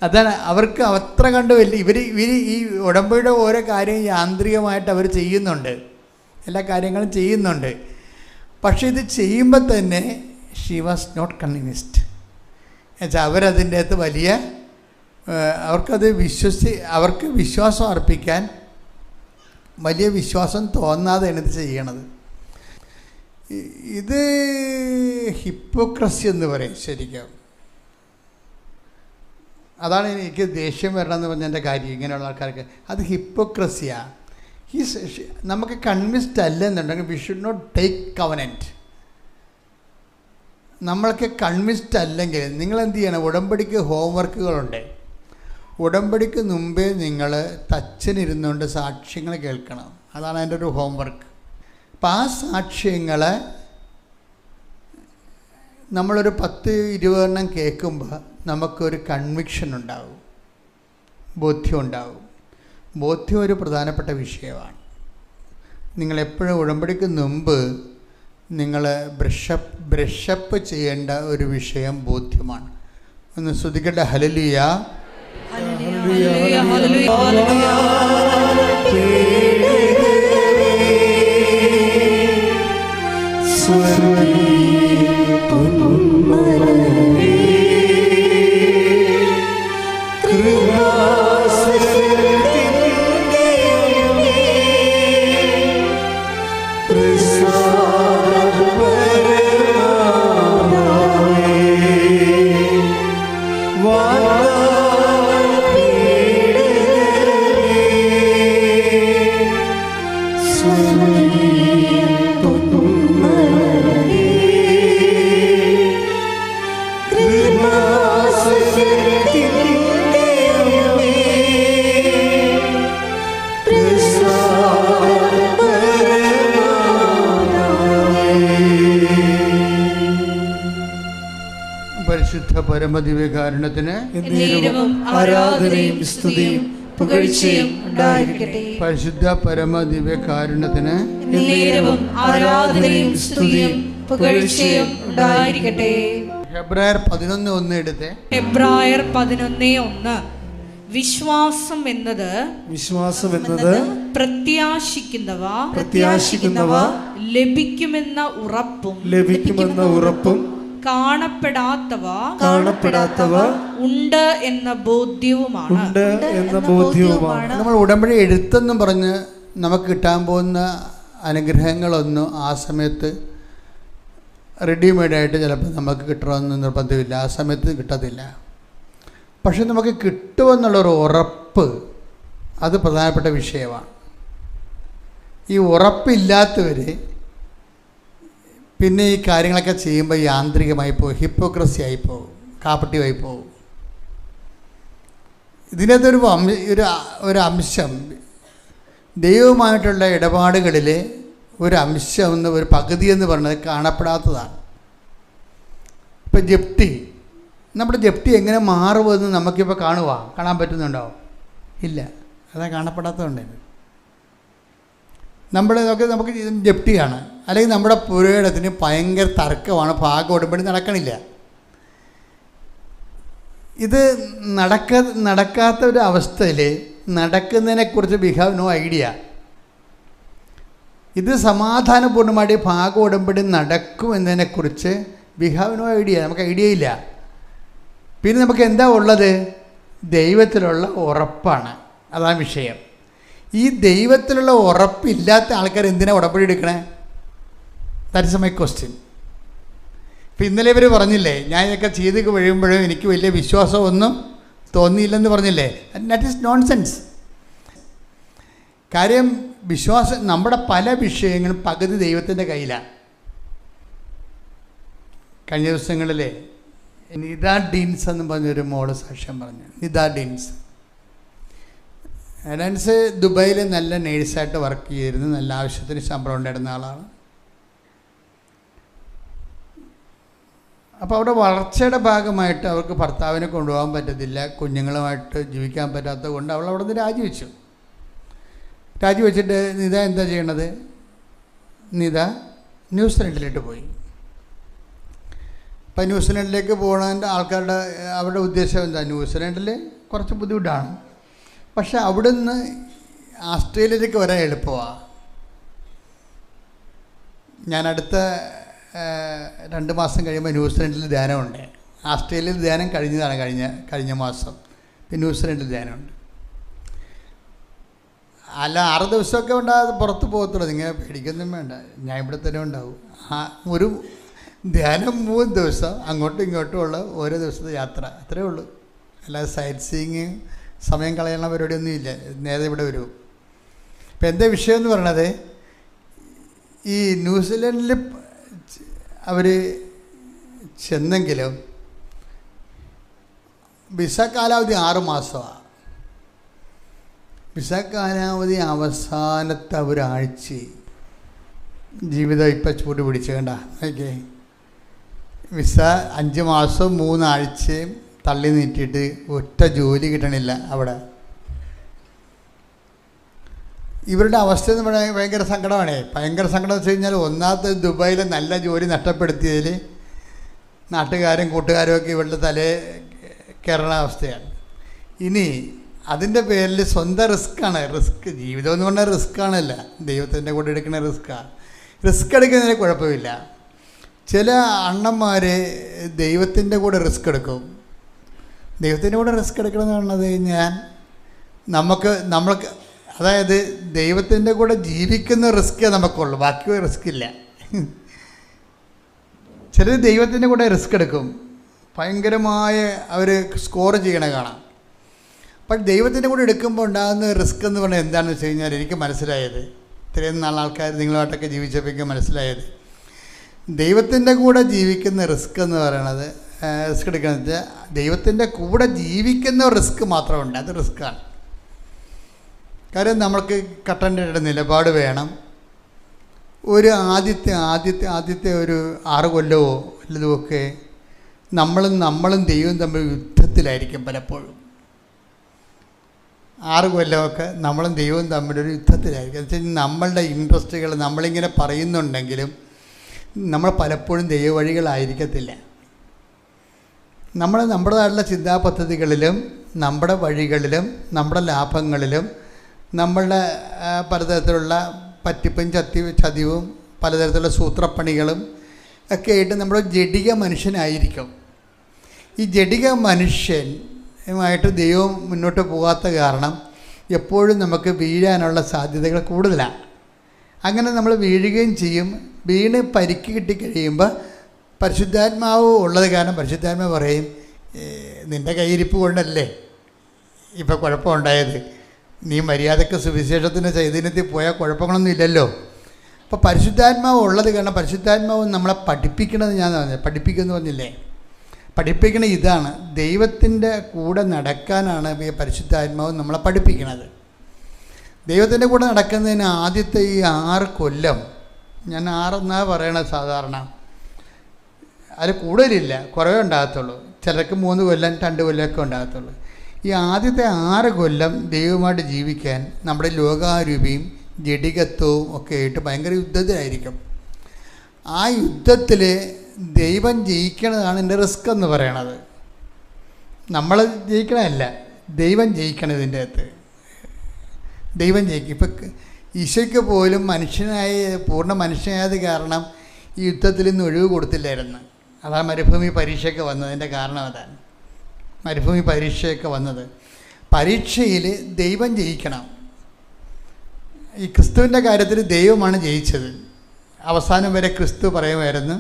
അതാണ്, അവർക്ക് അത്ര കണ്ട് വലിയ ഇവർ ഈ ഉടമ്പടിയുടെ ഓരോ കാര്യം യാന്ത്രികമായിട്ട് അവർ ചെയ്യുന്നുണ്ട്, എല്ലാ കാര്യങ്ങളും ചെയ്യുന്നുണ്ട്. പക്ഷേ ഇത് ചെയ്യുമ്പോൾ തന്നെ ഷീ വാസ് നോട്ട് കൺവിൻസ്ഡ്. എന്നുവെച്ചാൽ അവരതിൻ്റെ അകത്ത് വലിയ അവർക്ക് വിശ്വാസം അർപ്പിക്കാൻ വലിയ വിശ്വാസം തോന്നാതെയാണ് ഇത് ചെയ്യണത്. ഇത് ഹിപ്പോക്രസി എന്ന് പറയും ശരിക്കും. അതാണ് എനിക്ക് ദേഷ്യം വരണമെന്ന് പറഞ്ഞതിൻ്റെ കാര്യം. ഇങ്ങനെയുള്ള ആൾക്കാർക്ക് അത് ഹിപ്പോക്രസിയാണ്. നമുക്ക് കൺവിൻസ്ഡ് അല്ലെന്നുണ്ടെങ്കിൽ we should not take covenant. നമ്മൾക്ക് കൺവിൻസ്ഡ് അല്ലെങ്കിൽ നിങ്ങൾ എന്ത് ചെയ്യണം? ഉടമ്പടിക്ക് ഹോംവർക്കുകളുണ്ട്. ഉടമ്പടിക്ക് മുമ്പേ നിങ്ങൾ തച്ചനിരുന്നുകൊണ്ട് സാക്ഷ്യങ്ങൾ കേൾക്കണം. അതാണ് അതിൻ്റെ ഒരു ഹോംവർക്ക്. അപ്പം ആ സാക്ഷ്യങ്ങൾ നമ്മളൊരു 10-20 എണ്ണം കേൾക്കുമ്പോൾ നമുക്കൊരു കൺവിക്ഷൻ ഉണ്ടാവും, ബോധ്യം ഉണ്ടാവും. ബോധ്യം ഒരു പ്രധാനപ്പെട്ട വിഷയമാണ്. നിങ്ങളെപ്പോഴും ഉടമ്പടിക്ക് മുമ്പ് നിങ്ങൾ ബ്രഷപ്പ് ചെയ്യേണ്ട ഒരു വിഷയം ബോധ്യമാണ്. ഒന്ന് ശ്രദ്ധിക്കട്ടെ. Hallelujah, hallelujah, hallelujah hallelujah. പരിശുദ്ധ പരമദിവ്യകാരുണ്യത്തിന് എന്നേരവും ആരാധനയും സ്തുതിയും പുകഴ്ചയും ഉണ്ടായിരിക്കട്ടെ. പരിശുദ്ധ പരമദിവ്യകാരുണ്യത്തിന് എന്നേരവും ആരാധനയും സ്തുതിയും പുകഴ്ചയും ഉണ്ടായിരിക്കട്ടെ. ഹെബ്രായർ 11:1 എടുത്തേ. ഹെബ്രായർ 11:1. വിശ്വാസം എന്നത് പ്രത്യാശിക്കുന്നവ ലഭിക്കുമെന്ന ഉറപ്പും കാണപ്പെടാത്തവ ഉണ്ട് എന്ന ബോധ്യവുമാണ്. നമ്മൾ ഉടമ്പടി എഴുത്തെന്നും പറഞ്ഞ് നമുക്ക് കിട്ടാൻ പോകുന്ന അനുഗ്രഹങ്ങളൊന്നും ആ സമയത്ത് റെഡിമെയ്ഡായിട്ട് ചിലപ്പോൾ നമുക്ക് കിട്ടണമെന്ന് നിർബന്ധമില്ല, ആ സമയത്ത് കിട്ടത്തില്ല. പക്ഷെ നമുക്ക് കിട്ടുമെന്നുള്ളൊരു ഉറപ്പ്, അത് പ്രധാനപ്പെട്ട വിഷയമാണ്. ഈ ഉറപ്പില്ലാത്തവർ പിന്നെ ഈ കാര്യങ്ങളൊക്കെ ചെയ്യുമ്പോൾ യാന്ത്രികമായി പോകും, ഹിപ്പോക്രസി ആയിപ്പോവും, കാപ്പട്യമായി പോകും. ഇതിനകത്തൊരു ഒരു അംശം, ദൈവവുമായിട്ടുള്ള ഇടപാടുകളിൽ ഒരു അംശം ഒരു പകുതി എന്ന് പറയുന്നത് കാണപ്പെടാത്തതാണ്. ഇപ്പം ജപ്തി, നമ്മുടെ ജപ്തി എങ്ങനെ മാറുമെന്ന് നമുക്കിപ്പോൾ കാണാൻ പറ്റുന്നുണ്ടോ? ഇല്ല, അതാ കാണപ്പെടാത്തതുകൊണ്ട്. നമുക്ക് ജപ്തിയാണ്, അല്ലെങ്കിൽ നമ്മുടെ പുരയിടത്തിന് ഭയങ്കര തർക്കമാണ്, ഭാഗം ഉടമ്പടി നടക്കണില്ല. ഇത് നടക്കാത്ത ഒരു അവസ്ഥയിൽ നടക്കുന്നതിനെക്കുറിച്ച് വി ഹാവ് നോ ഐഡിയ. ഇത് സമാധാനപൂർണ്ണമായിട്ട് ഭാഗം ഉടമ്പടി നടക്കും എന്നതിനെക്കുറിച്ച് വി ഹാവ് നോ ഐഡിയ, നമുക്ക് ഐഡിയ ഇല്ല. പിന്നെ നമുക്ക് എന്താ ഉള്ളത്? ദൈവത്തിലുള്ള ഉറപ്പാണ്, അതാണ് വിഷയം. ഈ ദൈവത്തിലുള്ള ഉറപ്പില്ലാത്ത ആൾക്കാർ എന്തിനാണ് ഉടമ്പടി എടുക്കണേ? That is my question. ഇപ്പം ഇന്നലെ ഇവർ പറഞ്ഞില്ലേ, ഞാൻ ഇതൊക്കെ ചെയ്ത് കഴിയുമ്പോഴും എനിക്ക് വലിയ വിശ്വാസമൊന്നും തോന്നിയില്ലെന്ന് പറഞ്ഞില്ലേ? That is nonsense. കാര്യം വിശ്വാസം, നമ്മുടെ പല വിഷയങ്ങളും പകുതി ദൈവത്തിൻ്റെ കയ്യിലാണ്. കഴിഞ്ഞ ദിവസങ്ങളിലെ നിത ഡീൻസ് എന്ന് പറഞ്ഞൊരു മോള് സാക്ഷ്യം പറഞ്ഞു. നിത ഡീൻസ് ദുബായിൽ നല്ല നേഴ്സായിട്ട് വർക്ക് ചെയ്തിരുന്നു, നല്ല ആവശ്യത്തിന് ശമ്പളം ഉണ്ടായിരുന്ന ആളാണ്. അപ്പോൾ അവിടെ വളർച്ചയുടെ ഭാഗമായിട്ട് അവർക്ക് ഭർത്താവിനെ കൊണ്ടുപോകാൻ പറ്റത്തില്ല, കുഞ്ഞുങ്ങളുമായിട്ട് ജീവിക്കാൻ പറ്റാത്തത് കൊണ്ട് അവൾ അവിടെ നിന്ന് രാജിവെച്ചിട്ട് നിത എന്താ ചെയ്യണത്? നിത ന്യൂസിലൻഡിലേക്ക് പോയി. അപ്പം ന്യൂസിലൻഡിലേക്ക് പോകുന്നതിൻ്റെ ആൾക്കാരുടെ അവരുടെ ഉദ്ദേശം എന്താ? ന്യൂസിലൻഡിൽ കുറച്ച് ബുദ്ധിമുട്ടാണ്, പക്ഷെ അവിടുന്ന് ആസ്ട്രേലിയയിലേക്ക് വരാൻ എളുപ്പമാണ്. ഞാൻ അടുത്ത 2 മാസം കഴിയുമ്പോൾ ന്യൂസിലൻഡിൽ ധ്യാനമുണ്ട്. ആസ്ട്രേലിയയിൽ ധ്യാനം കഴിഞ്ഞതാണ്, കഴിഞ്ഞ മാസം. പിന്നെ ന്യൂസിലൻഡിൽ ധ്യാനമുണ്ട്. അല്ല 6 ദിവസമൊക്കെ ഉണ്ടാകാതെ പുറത്ത് പോകത്തുള്ളൂ, നിങ്ങൾ പേടിക്കൊന്നും വേണ്ട, ഞാൻ ഇവിടെ തന്നെ ഉണ്ടാവും. ഒരു ധ്യാനം 3 ദിവസം അങ്ങോട്ടും ഇങ്ങോട്ടും ഉള്ള ഓരോ ദിവസത്തെ യാത്ര, അത്രേ ഉള്ളൂ. അല്ലാതെ സൈറ്റ് സീയിങ് സമയം കളയാനുള്ള പരിപാടിയൊന്നും ഇല്ല. നേരെ ഇവിടെ വരും. ഇപ്പം എൻ്റെ വിഷയം എന്ന് പറയണത്, ഈ ന്യൂസിലൻഡിൽ അവർ ചെന്നെങ്കിലും വിസ കാലാവധി 6 മാസമാണ്. വിസ കാലാവധി അവസാനത്തെ ഒരാഴ്ച ജീവിതം ഇപ്പം ചൂട് പിടിച്ച് കണ്ട. ഓക്കെ, വിസ 5 മാസം 3 ആഴ്ചയും തള്ളി നീട്ടിയിട്ട് ഒറ്റ ജോലി കിട്ടണില്ല അവിടെ. ഇവരുടെ അവസ്ഥ എന്ന് പറഞ്ഞാൽ ഭയങ്കര സങ്കടമാണ്. ഭയങ്കര സങ്കടം എന്ന് വെച്ച് കഴിഞ്ഞാൽ, ഒന്നാമത്തെ ദുബായിലെ നല്ല ജോലി നഷ്ടപ്പെടുത്തിയതിൽ നാട്ടുകാരും കൂട്ടുകാരും ഒക്കെ ഇവരുടെ തലേ കയറുന്ന അവസ്ഥയാണ്. ഇനി അതിൻ്റെ പേരിൽ സ്വന്തം റിസ്ക്കാണ്. ജീവിതം എന്ന് പറഞ്ഞാൽ റിസ്ക്കാണല്ല, ദൈവത്തിൻ്റെ കൂടെ എടുക്കുന്ന റിസ്ക്കാണ്. റിസ്ക് എടുക്കുന്നതിന് കുഴപ്പമില്ല. ചില അണ്ണന്മാർ ദൈവത്തിൻ്റെ കൂടെ റിസ്ക് എടുക്കും. ദൈവത്തിൻ്റെ കൂടെ റിസ്ക് എടുക്കണമെന്ന് പറഞ്ഞത് നമ്മൾക്ക് അതായത് ദൈവത്തിൻ്റെ കൂടെ ജീവിക്കുന്ന റിസ്ക്കേ നമുക്കുള്ളൂ, ബാക്കി റിസ്ക് ഇല്ല. ചിലർ ദൈവത്തിൻ്റെ കൂടെ റിസ്ക് എടുക്കും, ഭയങ്കരമായ അവർ സ്കോർ ചെയ്യണ കാണാം. അപ്പം ദൈവത്തിൻ്റെ കൂടെ എടുക്കുമ്പോൾ ഉണ്ടാകുന്ന റിസ്ക് എന്ന് പറഞ്ഞാൽ എന്താണെന്ന് വെച്ച് കഴിഞ്ഞാൽ എനിക്ക് മനസ്സിലായത്, ഇത്രയും നാൾ ആൾക്കാർ നിങ്ങളുമായിട്ടൊക്കെ ജീവിച്ചപ്പോൾ മനസ്സിലായത്, ദൈവത്തിൻ്റെ കൂടെ ജീവിക്കുന്ന റിസ്ക് എന്ന് പറയണത്, റിസ്ക് എടുക്കുന്നത് വെച്ചാൽ ദൈവത്തിൻ്റെ കൂടെ ജീവിക്കുന്ന റിസ്ക് മാത്രമുണ്ട്, അത് റിസ്ക്കാണ്. കാര്യം നമ്മൾക്ക് കട്ടൻ്റെ നിലപാട് വേണം. ഒരു ആദ്യത്തെ ഒരു 6 കൊല്ലമോ വല്ലതുമൊക്കെ നമ്മളും ദൈവവും തമ്മിൽ യുദ്ധത്തിലായിരിക്കും പലപ്പോഴും. 6 കൊല്ലമൊക്കെ നമ്മളും ദൈവവും തമ്മിലൊരു യുദ്ധത്തിലായിരിക്കും. എന്ന് വെച്ചാൽ നമ്മളുടെ ഇൻട്രസ്റ്റുകൾ നമ്മളിങ്ങനെ പറയുന്നുണ്ടെങ്കിലും നമ്മൾ പലപ്പോഴും ദൈവവഴികളായിരിക്കത്തില്ല. നമ്മുടേതായിട്ടുള്ള ചിന്താ പദ്ധതികളിലും നമ്മുടെ വഴികളിലും നമ്മുടെ ലാഭങ്ങളിലും നമ്മളുടെ പലതരത്തിലുള്ള പറ്റിപ്പും ചതിവും പലതരത്തിലുള്ള സൂത്രപ്പണികളും ഒക്കെ ആയിട്ട് നമ്മുടെ ജഡിക മനുഷ്യനായിരിക്കും. ഈ ജഡിക മനുഷ്യനുമായിട്ട് ദൈവം മുന്നോട്ട് പോകാത്ത കാരണം എപ്പോഴും നമുക്ക് വീഴാനുള്ള സാധ്യതകൾ കൂടുതലാണ്. അങ്ങനെ നമ്മൾ വീഴുകയും ചെയ്യും. വീണ് പരിക്ക് കിട്ടിക്കഴിയുമ്പോൾ പരിശുദ്ധാത്മാവ് ഉള്ളത് കാരണം പരിശുദ്ധാത്മാവ് പറയും, നിൻ്റെ കയ്യിരിപ്പ് കൊണ്ടല്ലേ ഇപ്പോൾ കുഴപ്പമുണ്ടായത്, നീ മര്യാദക്ക് സുവിശേഷത്തിൻ്റെ ചൈതന്യത്തിൽ പോയാൽ കുഴപ്പങ്ങളൊന്നും ഇല്ലല്ലോ. അപ്പോൾ പരിശുദ്ധാത്മാവ് ഉള്ളത് കാരണം പരിശുദ്ധാത്മാവ് നമ്മളെ പഠിപ്പിക്കണത് പഠിപ്പിക്കുമെന്ന് പറഞ്ഞില്ലേ, പഠിപ്പിക്കണ ഇതാണ്, ദൈവത്തിൻ്റെ കൂടെ നടക്കാനാണ് ഈ പരിശുദ്ധാത്മാവ് നമ്മളെ പഠിപ്പിക്കണത്. ദൈവത്തിൻ്റെ കൂടെ നടക്കുന്നതിന് ആദ്യത്തെ ഈ 6 കൊല്ലം, ഞാൻ 6 എന്നാണ് പറയണത് സാധാരണ, അതിൽ കൂടുതലില്ല, കുറവേ ഉണ്ടാകത്തുള്ളൂ. ചിലർക്ക് 3 കൊല്ലം 2 കൊല്ലമൊക്കെ ഉണ്ടാകത്തുള്ളൂ. ഈ ആദ്യത്തെ 6 കൊല്ലം ദൈവമായിട്ട് ജീവിക്കാൻ നമ്മുടെ ലോകാരൂപിയും ജഡികത്വവും ഒക്കെ ആയിട്ട് ഭയങ്കര യുദ്ധത്തിലായിരിക്കും. ആ യുദ്ധത്തിൽ ദൈവം ജയിക്കണതാണ് എൻ്റെ റിസ്ക് എന്ന് പറയണത്. നമ്മൾ ജയിക്കണമല്ല, ദൈവം ജയിക്കണം. ഇതിൻ്റെ അകത്ത് ദൈവം ജയിക്കും. ഇപ്പം ഈശോയ്ക്ക് പോലും പൂർണ്ണ മനുഷ്യനായത് കാരണം ഈ യുദ്ധത്തിൽ നിന്ന് ഒഴിവ് കൊടുത്തില്ലായിരുന്നു. അതാണ് മരുഭൂമി പരീക്ഷയൊക്കെ വന്നതിൻ്റെ കാരണം. അതാണ് മരുഭൂമി പരീക്ഷയൊക്കെ വന്നത്. പരീക്ഷയിൽ ദൈവം ജയിക്കണം. ഈ ക്രിസ്തുവിൻ്റെ കാര്യത്തിൽ ദൈവമാണ് ജയിച്ചത്. അവസാനം വരെ ക്രിസ്തു പറയുമായിരുന്നു,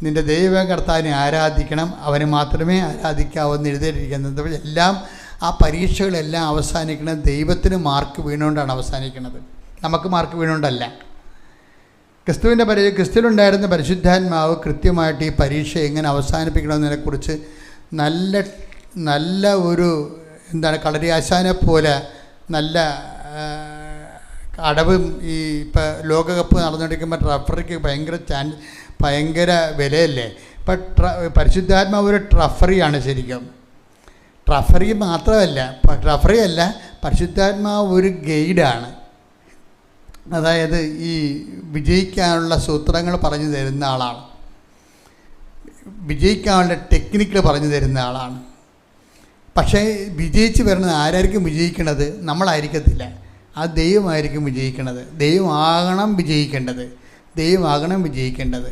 നിൻ്റെ ദൈവ കർത്താവിനെ ആരാധിക്കണം, അവന് മാത്രമേ ആരാധിക്കാവെന്ന് എഴുതിയിരിക്കുന്നത്. എല്ലാം ആ പരീക്ഷകളെല്ലാം അവസാനിക്കുന്നത് ദൈവത്തിന് മാർക്ക് വീണുകൊണ്ടാണ് അവസാനിക്കുന്നത്, നമുക്ക് മാർക്ക് വീണുകൊണ്ടല്ല. ക്രിസ്തുവിലുണ്ടായിരുന്ന പരിശുദ്ധാത്മാവ് കൃത്യമായിട്ട് ഈ പരീക്ഷ എങ്ങനെ അവസാനിപ്പിക്കണമെന്നതിനെക്കുറിച്ച് നല്ല ഒരു കളരിയാശാനെ പോലെ നല്ല അടവും. ഈ ഇപ്പം ലോകകപ്പ് നടന്നുകൊണ്ടിരിക്കുമ്പോൾ റഫറിക്ക് ഭയങ്കര വിലയല്ലേ. ഇപ്പം പരിശുദ്ധാത്മാവ് ഒരു ട്രഫറിയാണ് ശരിക്കും. ട്രഫറി മാത്രമല്ല, ട്രഫറിയല്ല, പരിശുദ്ധാത്മാവ് ഒരു ഗൈഡാണ്. അതായത് ഈ വിജയിക്കാനുള്ള സൂത്രങ്ങൾ പറഞ്ഞു തരുന്ന ആളാണ്, വിജയിക്കാനുള്ള ടെക്നിക്കുകൾ പറഞ്ഞു തരുന്ന ആളാണ്. പക്ഷേ വിജയിച്ച് വരുന്നത് ആരായിരിക്കും വിജയിക്കണത്? നമ്മളായിരിക്കത്തില്ല, അത് ദൈവമായിരിക്കും വിജയിക്കണത്. ദൈവമാകണം വിജയിക്കേണ്ടത്.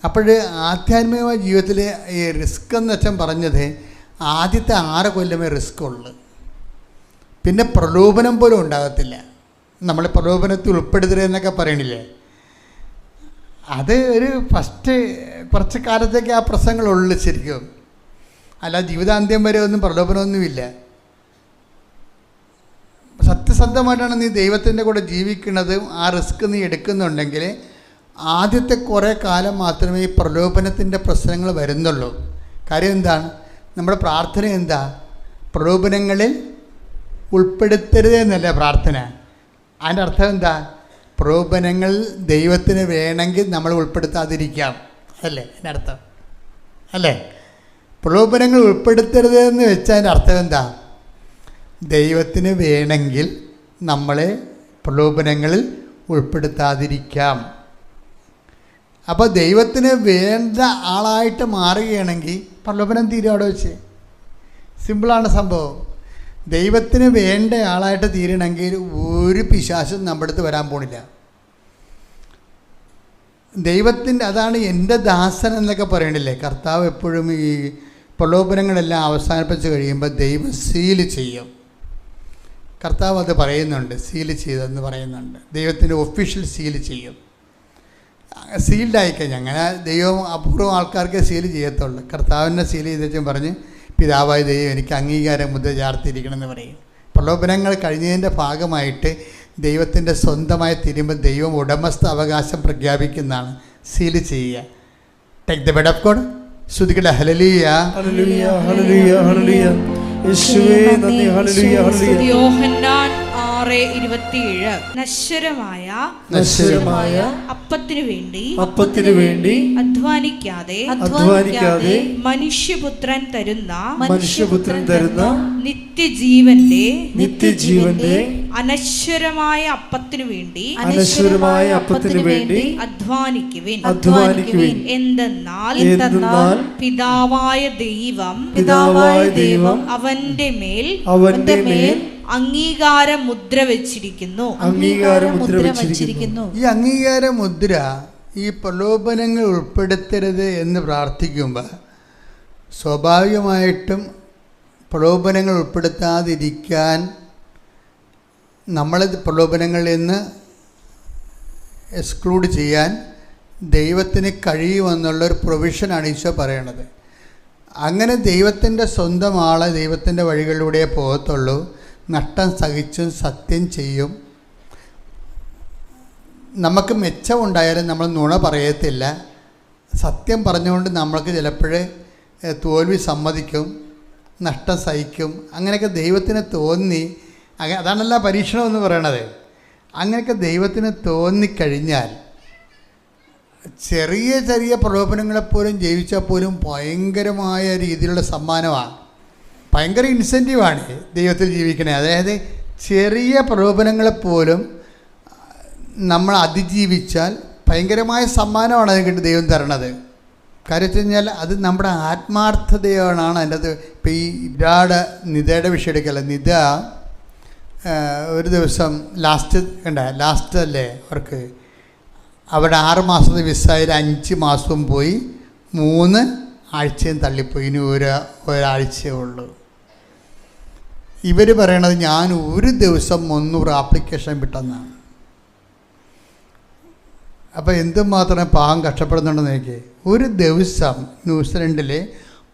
അപ്പോൾ ആധ്യാത്മികമായ ജീവിതത്തിൽ ഈ റിസ്ക് എന്ന് വെച്ചാൽ പറഞ്ഞത് ആദ്യത്തെ 6 കൊല്ലമേ റിസ്ക് ഉള്ളു. പിന്നെ പ്രലോഭനം പോലും ഉണ്ടാകത്തില്ല. നമ്മൾ പ്രലോഭനത്തിൽ ഉൾപ്പെടുത്തരുതെന്നൊക്കെ പറയണില്ലേ, അത് ഒരു ഫസ്റ്റ് കുറച്ച് കാലത്തേക്ക് ആ പ്രശ്നങ്ങളുള്ളു ശരിക്കും. അല്ല, ജീവിതാന്ത്യം വരെ ഒന്നും പ്രലോഭനമൊന്നുമില്ല. സത്യസന്ധമായിട്ടാണ് നീ ദൈവത്തിൻ്റെ കൂടെ ജീവിക്കുന്നത്, ആ റിസ്ക് നീ എടുക്കുന്നുണ്ടെങ്കിൽ ആദ്യത്തെ കുറേ കാലം മാത്രമേ ഈ പ്രലോഭനത്തിൻ്റെ പ്രശ്നങ്ങൾ വരുന്നുള്ളൂ. കാര്യം എന്താണ്? നമ്മുടെ പ്രാർത്ഥന എന്താ? പ്രലോഭനങ്ങളിൽ ഉൾപ്പെടുത്തരുത് എന്നല്ല പ്രാർത്ഥന. അതിൻ്റെ അർത്ഥം എന്താ? പ്രലോഭനങ്ങൾ ദൈവത്തിന് വേണമെങ്കിൽ നമ്മൾ ഉൾപ്പെടുത്താതിരിക്കാം, അല്ലേ എൻ്റെ അർത്ഥം? അല്ലേ? പ്രലോഭനങ്ങൾ ഉൾപ്പെടുത്തരുത് എന്ന് വെച്ചാൽ അതിൻ്റെ അർത്ഥം എന്താ? ദൈവത്തിന് വേണമെങ്കിൽ നമ്മളെ പ്രലോഭനങ്ങളിൽ ഉൾപ്പെടുത്താതിരിക്കാം. അപ്പോൾ ദൈവത്തിന് വേണ്ട ആളായിട്ട് മാറുകയാണെങ്കിൽ പ്രലോഭനം തീരും അവിടെ വെച്ച്. സിമ്പിളാണ് സംഭവം. ദൈവത്തിന് വേണ്ട ആളായിട്ട് തീരണമെങ്കിൽ ഒരു പിശാചും നമ്മുടെ അടുത്ത് വരാൻ പോണില്ല. ദൈവത്തിൻ്റെ, അതാണ് എൻ്റെ ദാസൻ എന്നൊക്കെ പറയണില്ലേ. കർത്താവ് എപ്പോഴും ഈ പ്രലോഭനങ്ങളെല്ലാം അവസാനിപ്പിച്ച് കഴിയുമ്പോൾ ദൈവം സീൽ ചെയ്യും. കർത്താവ് അത് പറയുന്നുണ്ട്, സീൽ ചെയ്തെന്ന് പറയുന്നുണ്ട്. ദൈവത്തിൻ്റെ ഒഫീഷ്യൽ സീൽ ചെയ്യും. സീൽഡായിക്കഴിഞ്ഞാൽ അങ്ങനെ ദൈവം അപൂർവം ആൾക്കാർക്ക് സീൽ ചെയ്യത്തുള്ളൂ. കർത്താവിനെ സീൽ ചെയ്തേച്ചും പറഞ്ഞ് പിതാവായ ദൈവം എനിക്ക് അംഗീകാരം മുദ്ര ചാർത്തിയിരിക്കണമെന്ന് പറയും. പ്രലോഭനങ്ങൾ കഴിഞ്ഞതിൻ്റെ ഭാഗമായിട്ട് ദൈവത്തിൻ്റെ സ്വന്തമായി തീരുമ്പോൾ ദൈവം ഉടമസ്ഥ അവകാശം പ്രഖ്യാപിക്കുന്നതാണ് സീൽ ചെയ്യുക. Take the bed of God. ശ്രുതിക്കട്ടെ ഹല്ലേലൂയ ഹല്ലേലൂയ ഹല്ലേലൂയ ഹല്ലേലൂയ. യേശുവേ നന്ദി. Hallelujah hallelujah. യോഹന്നാൻ 6:27 നശ്വരമായ അപ്പത്തിനു വേണ്ടി അധ്വാനിക്കാതെ മനുഷ്യപുത്രൻ തരുന്ന നിത്യജീവന്റെ അനശ്വരമായ അപ്പത്തിനു വേണ്ടി അധ്വാനിക്കുവിൻ. എന്തെന്നാൽ പിതാവായ ദൈവം അവന്റെ മേൽ അംഗീകാര മുദ്ര വെച്ചിരിക്കുന്നു. ഈ അംഗീകാര മുദ്ര ഈ പ്രലോഭനങ്ങൾ ഉൾപ്പെടുത്തരുത് എന്ന് പ്രാർത്ഥിക്കുമ്പോൾ സ്വാഭാവികമായിട്ടും പ്രലോഭനങ്ങൾ ഉൾപ്പെടുത്താതിരിക്കാൻ നമ്മളെ പ്രലോഭനങ്ങളിൽ നിന്ന് എക്സ്ക്ലൂഡ് ചെയ്യാൻ ദൈവത്തിന് കഴിയുമെന്നുള്ളൊരു പ്രൊവിഷനാണ് ഈശോ പറയണത്. അങ്ങനെ ദൈവത്തിൻ്റെ സ്വന്തം ആളെ ദൈവത്തിൻ്റെ വഴികളിലൂടെ പോകത്തുള്ളൂ. നഷ്ടം സഹിച്ചും സത്യം ചെയ്യും. നമുക്ക് മെച്ചമുണ്ടായാലും നമ്മൾ നുണ പറയത്തില്ല. സത്യം പറഞ്ഞുകൊണ്ട് നമ്മൾക്ക് ചിലപ്പോൾ തോൽവി സമ്മതിക്കും, നഷ്ടം സഹിക്കും. അങ്ങനെയൊക്കെ ദൈവത്തിന് തോന്നി, അതാണല്ല പരീക്ഷണം എന്ന് പറയണത്. അങ്ങനെയൊക്കെ ദൈവത്തിന് തോന്നിക്കഴിഞ്ഞാൽ ചെറിയ ചെറിയ പ്രലോഭനങ്ങളെപ്പോലും ജയിച്ചാൽ പോലും ഭയങ്കരമായ രീതിയിലുള്ള സമ്മാനമാണ്, ഭയങ്കര ഇൻസെൻറ്റീവാണ് ദൈവത്തിൽ ജീവിക്കണേ. അതായത് ചെറിയ പ്രലോഭനങ്ങളെപ്പോലും നമ്മൾ അതിജീവിച്ചാൽ ഭയങ്കരമായ സമ്മാനമാണ് അതിന് ദൈവം തരണത്. കാര്യം വെച്ച് കഴിഞ്ഞാൽ അത് നമ്മുടെ ആത്മാർത്ഥതയാണ് അതിൻ്റെ അത്. ഇപ്പോൾ ഈ നിതയുടെ വിഷയം എടുക്കല്ല. നിത ഒരു ദിവസം ലാസ്റ്റ് അല്ലേ അവർക്ക്, അവിടെ 6 മാസത്തെ വിസയിൽ 5 മാസവും പോയി, 3 ആഴ്ചയും തള്ളിപ്പോയി. ഇനി ഒരാഴ്ചയേ ഉള്ളൂ. ഇവർ പറയണത് ഞാൻ ഒരു ദിവസം 300 ആപ്ലിക്കേഷൻ വിട്ടെന്നാണ്. അപ്പോൾ എന്തുമാത്രം പാവം കഷ്ടപ്പെടുന്നുണ്ടെന്ന് എനിക്ക്. ഒരു ദിവസം ന്യൂസിലൻഡിൽ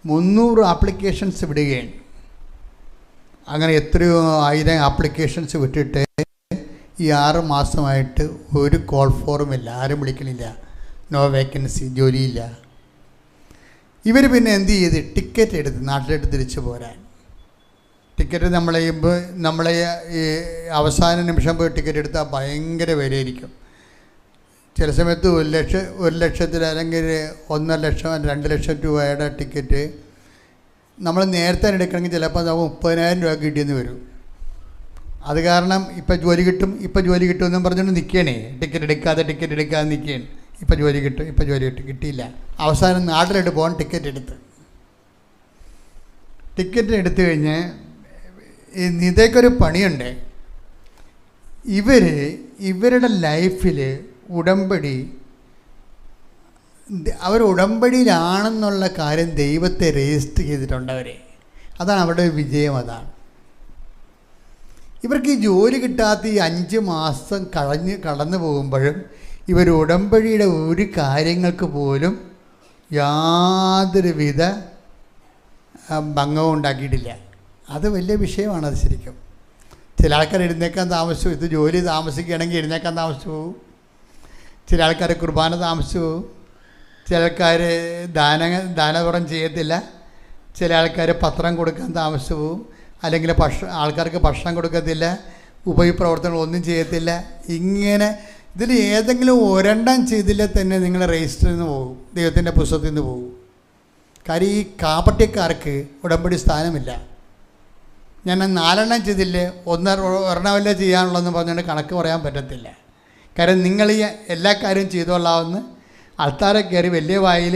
300 ആപ്ലിക്കേഷൻസ് വിടുകയാണ്. അങ്ങനെ എത്രയോ 1000 ആപ്ലിക്കേഷൻസ് വിട്ടിട്ട് ഈ 6 മാസമായിട്ട് ഒരു കോൾ ഫോറുമില്ല, ആരും വിളിക്കണില്ല, നോ വേക്കൻസി, ജോലിയില്ല. ഇവർ പിന്നെ എന്ത് ചെയ്ത് ടിക്കറ്റ് എടുത്ത് നാട്ടിലോട്ട് തിരിച്ചു പോരാൻ. ടിക്കറ്റ് നമ്മളെ ഈ അവസാന നിമിഷം പോയി ടിക്കറ്റ് എടുത്താൽ ഭയങ്കര വിലയായിരിക്കും. ചില സമയത്ത് 1 ലക്ഷത്തിൽ അല്ലെങ്കിൽ 1.5 ലക്ഷം 2 ലക്ഷം രൂപയുടെ ടിക്കറ്റ് നമ്മൾ നേരത്തെ എടുക്കണമെങ്കിൽ ചിലപ്പോൾ നമുക്ക് 30,000 രൂപ കിട്ടിയെന്ന് വരും. അത് കാരണം ഇപ്പം ജോലി കിട്ടുമെന്നും പറഞ്ഞുകൊണ്ട് നിൽക്കുകയാണേ. ടിക്കറ്റ് എടുക്കാതെ നിൽക്കുകയാണ്. ഇപ്പം ജോലി കിട്ടും, കിട്ടിയില്ല. അവസാനം നാട്ടിലോട്ട് പോകാൻ ടിക്കറ്റ് എടുത്തു കഴിഞ്ഞ് ഇതേക്കൊരു പണിയുണ്ട്. ഇവരുടെ ലൈഫിൽ അവർ ഉടമ്പടിയിലാണെന്നുള്ള കാര്യം ദൈവത്തെ രജിസ്റ്റർ ചെയ്തിട്ടുണ്ട് അവർ. അതാണ് അവരുടെ വിജയം. അതാണ് ഇവർക്ക് ഈ ജോലി കിട്ടാത്ത ഈ 5 മാസം കടന്നു പോകുമ്പോഴും ഇവർ ഉടമ്പടിയുടെ ഒരു കാര്യങ്ങൾക്ക് പോലും യാതൊരുവിധ ഭംഗവും ഉണ്ടാക്കിയിട്ടില്ല. അത് വലിയ വിഷയമാണ്. അത് ശരിക്കും ചില ആൾക്കാർ എഴുന്നേക്കാൻ താമസിച്ചു, ഇത് ജോലി താമസിക്കുകയാണെങ്കിൽ എഴുന്നേക്കാൻ താമസിച്ചു പോകും. ചില ആൾക്കാർ കുർബാന താമസിച്ചു പോകും. ചില ആൾക്കാർ ദാനപുറം ചെയ്യത്തില്ല. ചില ആൾക്കാർ പത്രം കൊടുക്കാൻ താമസിച്ചു പോകും. അല്ലെങ്കിൽ ആൾക്കാർക്ക് ഭക്ഷണം കൊടുക്കത്തില്ല. ഉപയോഗപ്രവർത്തനങ്ങൾ ഒന്നും ചെയ്യത്തില്ല. ഇങ്ങനെ ഇതിൽ ഏതെങ്കിലും ഒരെണ്ണം ചെയ്തില്ല തന്നെ നിങ്ങൾ രജിസ്റ്ററിൽ നിന്ന് പോകും, ദൈവത്തിൻ്റെ പുസ്തകത്തിൽ നിന്ന് പോകും. കാര്യം ഈ കാപട്യക്കാർക്ക് ഉടമ്പടി സ്ഥാനമില്ല. ഞാൻ 4 ചെയ്തില്ലേ, ഒരെണ്ണമല്ലേ ചെയ്യാനുള്ളതെന്ന് പറഞ്ഞുകൊണ്ട് കണക്ക് പറയാൻ പറ്റത്തില്ല. കാര്യം നിങ്ങൾ ഈ എല്ലാ കാര്യവും ചെയ്തോളാമെന്ന് ആൾക്കാരെ കയറി വലിയ വായിൽ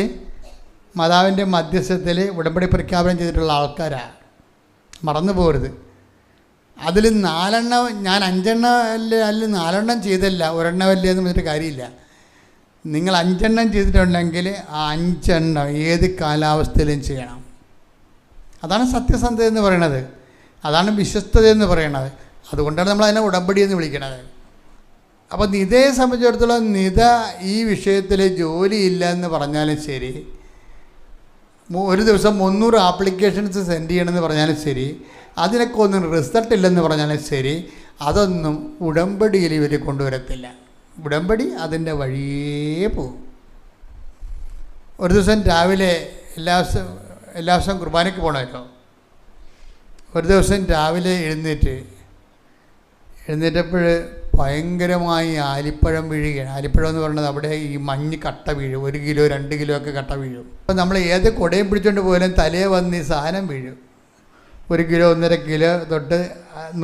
മാതാവിൻ്റെ മധ്യസ്ഥത്തിൽ ഉടമ്പടി പ്രഖ്യാപനം ചെയ്തിട്ടുള്ള ആൾക്കാരാണ്. മറന്നു പോകരുത്. അതിൽ 4 ഞാൻ 5 അല്ല 4 ചെയ്തല്ല, 1 എന്ന് പറഞ്ഞിട്ട് കാര്യമില്ല. നിങ്ങൾ 5 ചെയ്തിട്ടുണ്ടെങ്കിൽ ആ 5 ഏത് കാലാവസ്ഥയിലും ചെയ്യണം. അതാണ് സത്യസന്ധത എന്ന് പറയണത്, അതാണ് വിശ്വസ്തത എന്ന് പറയണത്. അതുകൊണ്ടാണ് നമ്മൾ അതിനെ ഉടമ്പടി എന്ന് വിളിക്കണത്. അപ്പോൾ നിതയെ സംബന്ധിച്ചിടത്തോളം നിത ഈ വിഷയത്തിൽ ജോലിയില്ല എന്ന് പറഞ്ഞാലും ശരി, ഒരു ദിവസം 300 ആപ്ലിക്കേഷൻസ് സെൻഡ് ചെയ്യണമെന്ന് പറഞ്ഞാലും ശരി, അതിനൊക്കെ ഒന്നും റിസൾട്ട് ഇല്ലെന്ന് പറഞ്ഞാലും ശരി, അതൊന്നും ഉടമ്പടിയിൽ ഇവർ കൊണ്ടുവരത്തില്ല. ഉടമ്പടി അതിൻ്റെ വഴിയേ പോകും. ഒരു ദിവസം രാവിലെ എല്ലാ ദിവസവും കുർബാനയ്ക്ക് പോകണമല്ലോ. ഒരു ദിവസം രാവിലെ എഴുന്നേറ്റപ്പോൾ ഭയങ്കരമായി ആലിപ്പഴം വീഴുകയാണ്. ആലിപ്പഴം എന്ന് പറയുന്നത് അവിടെ ഈ മഞ്ഞ് കട്ട വീഴും, 1 കിലോ 2 കിലോ ഒക്കെ കട്ട വീഴും. അപ്പോൾ നമ്മൾ ഏത് കുടയും പിടിച്ചുകൊണ്ട് പോയാലും തലേ വന്ന് ഈ സാധനം വീഴും. 1 കിലോ 1.5 കിലോ തൊട്ട്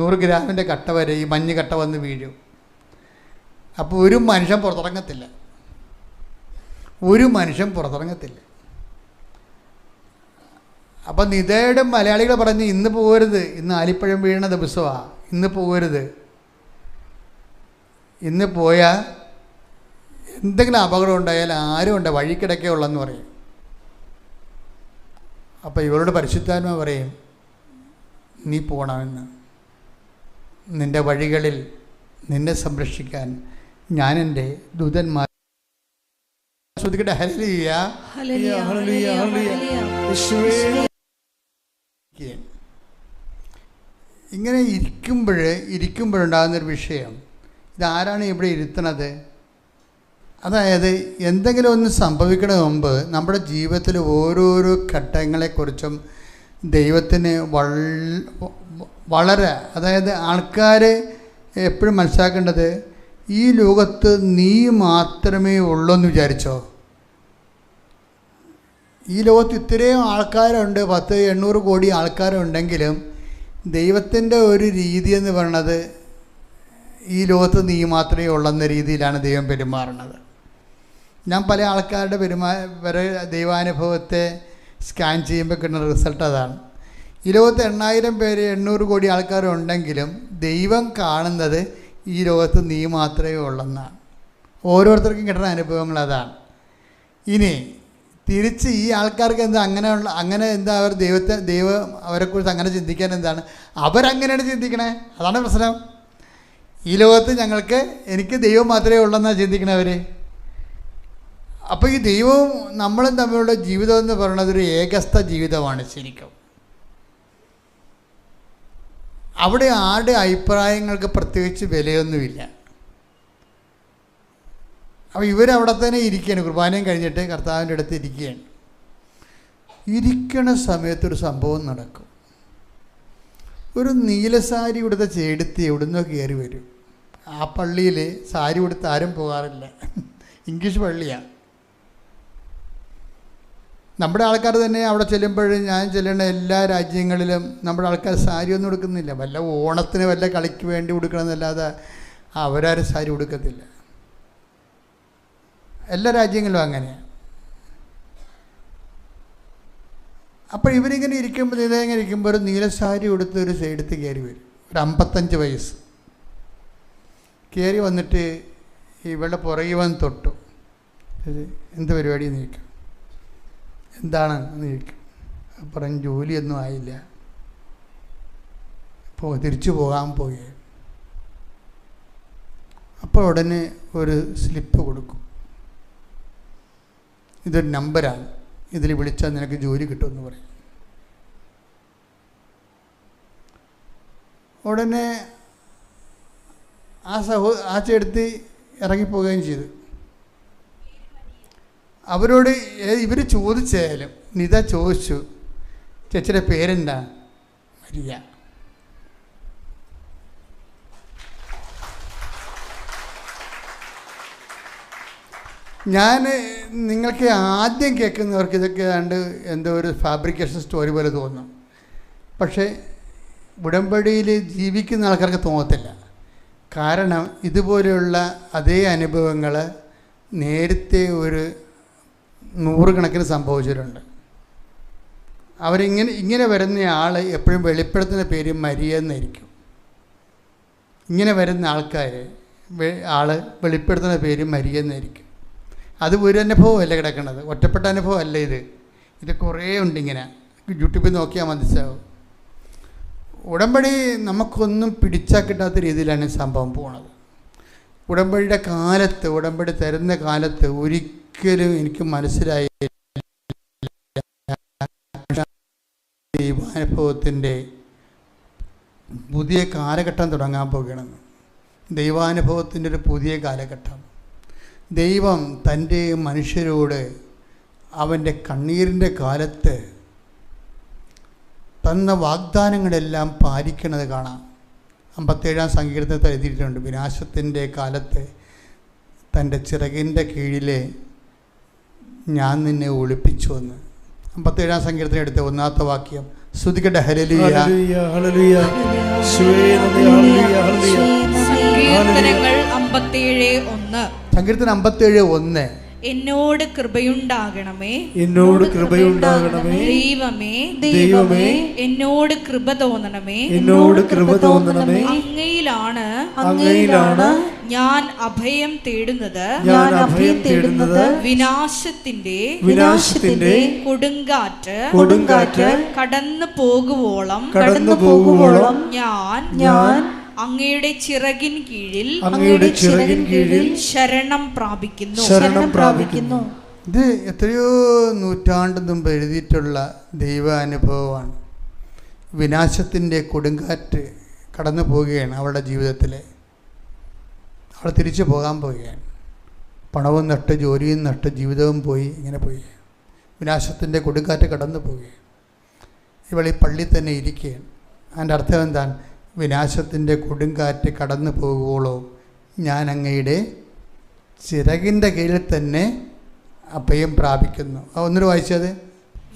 100 ഗ്രാമിൻ്റെ കട്ട വരെ ഈ മഞ്ഞ് കട്ട വന്ന് വീഴും. അപ്പോൾ ഒരു മനുഷ്യൻ പുറത്തിറങ്ങത്തില്ല. അപ്പം നിതയുടെ മലയാളികൾ പറഞ്ഞ് ഇന്ന് പോകരുത്, ഇന്ന് ആലിപ്പഴം വീഴുന്ന ദിവസമാണ്, ഇന്ന് പോകരുത്. ഇന്ന് പോയാൽ എന്തെങ്കിലും അപകടം ഉണ്ടായാൽ ആരും വഴിക്കിടക്കേ ഉള്ളെന്ന് പറയും. അപ്പോൾ ഇവരോട് പരിശുദ്ധാത്മ പറയും, നീ പോകണമെന്ന്. നിൻ്റെ വഴികളിൽ നിന്നെ സംരക്ഷിക്കാൻ ഞാൻ എൻ്റെ ദൂതന്മാർ. ശ്രദ്ധിക്കട്ടെ, ഹല്ലേലൂയ. ഇങ്ങനെ ഇരിക്കുമ്പോഴുണ്ടാകുന്നൊരു വിഷയം, ഇതാരാണ് ഇവിടെ ഇരുത്തണത്? അതായത് എന്തെങ്കിലും ഒന്ന് സംഭവിക്കണ മുമ്പ് നമ്മുടെ ജീവിതത്തിൽ ഓരോരോ ഘട്ടങ്ങളെക്കുറിച്ചും ദൈവത്തിന് വളരെ, അതായത് ആൾക്കാർ എപ്പോഴും മനസ്സിലാക്കേണ്ടത്, ഈ ലോകത്ത് നീ മാത്രമേ ഉള്ളൂ എന്ന് വിചാരിച്ചോ? ഈ ലോകത്ത് ഇത്രയും ആൾക്കാരുണ്ട്, 10-800 കോടി ആൾക്കാരുണ്ടെങ്കിലും ദൈവത്തിൻ്റെ ഒരു രീതി എന്ന് പറയണത് ഈ ലോകത്ത് നീ മാത്രമേ ഉള്ളെന്ന രീതിയിലാണ് ദൈവം പെരുമാറുന്നത്. ഞാൻ പല ആൾക്കാരുടെ ദൈവാനുഭവത്തെ സ്കാൻ ചെയ്യുമ്പോൾ കിട്ടുന്ന റിസൾട്ട് അതാണ്. ഈ ലോകത്ത് 800 കോടി ആൾക്കാരുണ്ടെങ്കിലും ദൈവം കാണുന്നത് ഈ ലോകത്ത് നീ മാത്രമേ ഉള്ളെന്നാണ്. ഓരോരുത്തർക്കും കിട്ടുന്ന അനുഭവങ്ങൾ അതാണ്. ഇനി തിരിച്ച് ഈ ആൾക്കാർക്ക് അങ്ങനെ എന്താ അവർ ദൈവം അവരെക്കുറിച്ച് അങ്ങനെ ചിന്തിക്കാൻ എന്താണ്? അവരങ്ങനെയാണ് ചിന്തിക്കണേ, അതാണ് പ്രശ്നം. ഈ ലോകത്ത് എനിക്ക് ദൈവം മാത്രമേ ഉള്ളെന്നാണ് ചിന്തിക്കണവർ. അപ്പോൾ ഈ ദൈവവും നമ്മളും തമ്മിലുള്ള ജീവിതം എന്ന് പറയുന്നത് ഒരു ഏകസ്ഥ ജീവിതമാണ് ശരിക്കും. അവിടെ ആരുടെ അഭിപ്രായങ്ങൾക്ക് പ്രത്യേകിച്ച് വിലയൊന്നുമില്ല. അപ്പോൾ ഇവരവിടെ തന്നെ ഇരിക്കുകയാണ്, കുർബാനയും കഴിഞ്ഞിട്ട് കർത്താവിൻ്റെ അടുത്ത് ഇരിക്കുകയാണ്. ഇരിക്കണ സമയത്തൊരു സംഭവം നടക്കും. ഒരു നീലസാരി ഉടുത്ത ചേടുത്തി എവിടുന്നോ കയറി വരും. ആ പള്ളിയിൽ സാരി ഉടുത്ത് ആരും പോകാറില്ല, ഇംഗ്ലീഷ് പള്ളിയാണ്. നമ്മുടെ ആൾക്കാർ തന്നെ അവിടെ ചെല്ലുമ്പോൾ, ഞാൻ ചെല്ലുന്ന എല്ലാ രാജ്യങ്ങളിലും നമ്മുടെ ആൾക്കാർ സാരിയൊന്നും ഉടുക്കുന്നില്ല. വല്ല ഓണത്തിന് വല്ല കളിക്ക് വേണ്ടി ഉടുക്കണമെന്നല്ലാതെ അവരാരും സാരി ഉടുക്കത്തില്ല. എല്ലാ രാജ്യങ്ങളിലും അങ്ങനെയാണ്. അപ്പോൾ ഇവരിങ്ങനെ ഇരിക്കുമ്പോൾ, ഇതെങ്ങനെ ഇരിക്കുമ്പോൾ ഒരു നീലസാരി ഉടുത്ത് ഒരു സൈഡത്ത് കയറി വരും. ഒരു 55 വയസ്സ് കയറി വന്നിട്ട് ഇവളുടെ പുറകെ വന്ന് തൊട്ടു. എന്ത് പരിപാടി എന്ന് ചോദിക്കും. എന്താണ് എന്ന് ചോദിക്കും. പറഞ്ഞു, ജോലിയൊന്നും ആയില്ല, തിരിച്ചു പോകാൻ പോയി. അപ്പോൾ ഉടനെ ഒരു സ്ലിപ്പ് കൊടുക്കും. ഇതൊരു നമ്പറാണ്, ഇതിൽ വിളിച്ചാൽ നിനക്ക് ജോലി കിട്ടുമെന്ന് പറയും. ഉടനെ ആ ചേട്ടത്തി ഇറങ്ങിപ്പോവുകയും ചെയ്തു. അവരോട് ഇവർ ചോദിച്ചാലും നിത ചോദിച്ചു, ചേച്ചിയുടെ പേരെന്താ? മരിയ. ഞാൻ നിങ്ങൾക്ക് ആദ്യം കേൾക്കുന്നവർക്ക് ഇതൊക്കെ കണ്ട് എന്തോ ഒരു ഫാബ്രിക്കേഷൻ സ്റ്റോറി പോലെ തോന്നും. പക്ഷേ ഉടമ്പടിയിൽ ജീവിക്കുന്ന ആൾക്കാർക്ക് തോന്നത്തില്ല. കാരണം ഇതുപോലെയുള്ള അതേ അനുഭവങ്ങൾ നേരത്തെ ഒരു 100 കണക്കിന് സംഭവിച്ചിട്ടുണ്ട്. ഇങ്ങനെ വരുന്ന ആൾ എപ്പോഴും വെളിപ്പെടുത്തുന്ന പേര് മരിയ എന്നായിരിക്കും. ഇങ്ങനെ വരുന്ന ആൾക്കാർ വെളിപ്പെടുത്തുന്ന പേര് മരിയ എന്നായിരിക്കും. അത് ഒരു അനുഭവമല്ല കിടക്കുന്നത്, ഒറ്റപ്പെട്ട അനുഭവമല്ല ഇത് കുറേ ഉണ്ട്. ഇങ്ങനെ യൂട്യൂബിൽ നോക്കിയാൽ മനസ്സിലാവും. ഉടമ്പടി നമുക്കൊന്നും പിടിച്ചാൽ കിട്ടാത്ത രീതിയിലാണ് സംഭവം പോണത്. ഉടമ്പടിയുടെ കാലത്ത്, ഉടമ്പടി തരുന്ന കാലത്ത് ഒരിക്കലും എനിക്ക് മനസ്സിലായി ദൈവാനുഭവത്തിൻ്റെ പുതിയ കാലഘട്ടം തുടങ്ങാൻ പോകുകയാണെന്ന്. ദൈവാനുഭവത്തിൻ്റെ ഒരു പുതിയ കാലഘട്ടം. ദൈവം തൻ്റെ മനുഷ്യരോട് അവൻ്റെ കണ്ണീരിൻ്റെ കാലത്ത് തന്ന വാഗ്ദാനങ്ങളെല്ലാം പാലിക്കണത് കാണാം. 57-ാം സങ്കീർത്തനത്തിൽ എഴുതിയിട്ടുണ്ട്, വിനാശത്തിൻ്റെ കാലത്ത് തൻ്റെ ചിറകിൻ്റെ കീഴിലെ ഞാൻ നിന്നെ ഒളിപ്പിച്ചു എന്ന്. 57-ാം സങ്കീർത്തനം എടുത്ത 1-ാമത്തെ വാക്യം. സ്തുതിക്കട്ടെ, ഹല്ലേലൂയ. സങ്കീർത്തനം 57:1. എന്നോട് കൃപയുണ്ടാകണമേ, എന്നോട് കൃപയുണ്ടാകണമേ. ദൈവമേ എന്നോട് കൃപ തോന്നണമേ, എന്നോട് കൃപ തോന്നണമേ. അങ്ങയിലാണ് ഞാൻ അഭയം തേടുന്നത്. വിനാശത്തിന്റെ കൊടുങ്കാറ്റ് കടന്നു പോകുവോളം ഞാൻ അങ്ങയുടെ ചിറകിൻ കീഴിൽ ശരണം പ്രാപിക്കുന്നു. ഇത് എത്രയോ നൂറ്റാണ്ട് മുമ്പ് എഴുതിയിട്ടുള്ള ദൈവാനുഭവമാണ്. വിനാശത്തിൻ്റെ കൊടുങ്കാറ്റ് കടന്നു പോവുകയാണ് അവളുടെ ജീവിതത്തിൽ. അവൾ തിരിച്ചു പോകാൻ പോവുകയാണ്. പണവും നട്ട്, ജോലിയും നട്ട്, ജീവിതവും പോയി, ഇങ്ങനെ പോയി. വിനാശത്തിൻ്റെ കൊടുങ്കാറ്റ് കടന്നു പോവുകയാണ്. ഇവൾ ഈ പള്ളിയിൽ തന്നെ ഇരിക്കുകയാണ്. അതിൻ്റെ അർത്ഥം എന്താണ്? വിനാശത്തിൻ്റെ കൊടുങ്കാറ്റ് കടന്നു പോകുവോളോ ഞാൻ അങ്ങയുടെ ചിറകിൻ്റെ കീഴിൽ തന്നെ അഭയം പ്രാപിക്കുന്നു. ഒന്നൊരു വായിച്ചത്.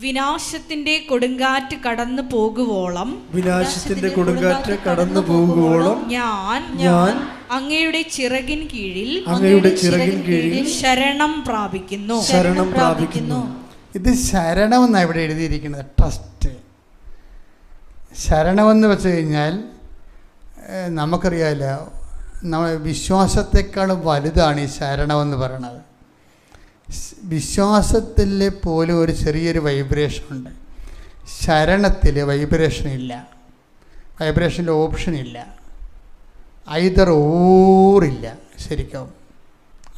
വിനാശത്തിന്റെ കൊടുങ്കാറ്റ് കടന്നു പോകുവോളം ഞാൻ അങ്ങയുടെ ചിറകിൻ കീഴിൽ ശരണം പ്രാപിക്കുന്നു. ഇത് ശരണമെന്നാണ് ഇവിടെ എഴുതിയിരിക്കുന്നത്. ട്രസ്റ്റ്. ശരണമെന്ന് വെച്ച് കഴിഞ്ഞാൽ നമുക്കറിയാമല്ലോ, വിശ്വാസത്തെക്കാളും വലുതാണ് ഈ ശരണമെന്ന് പറയണത്. വിശ്വാസത്തിൽ പോലും ഒരു ചെറിയൊരു വൈബ്രേഷനുണ്ട്. ശരണത്തിൽ വൈബ്രേഷനില്ല, വൈബ്രേഷൻ്റെ ഓപ്ഷനില്ല. ഐദർ ഓറില്ല ശരിക്കും,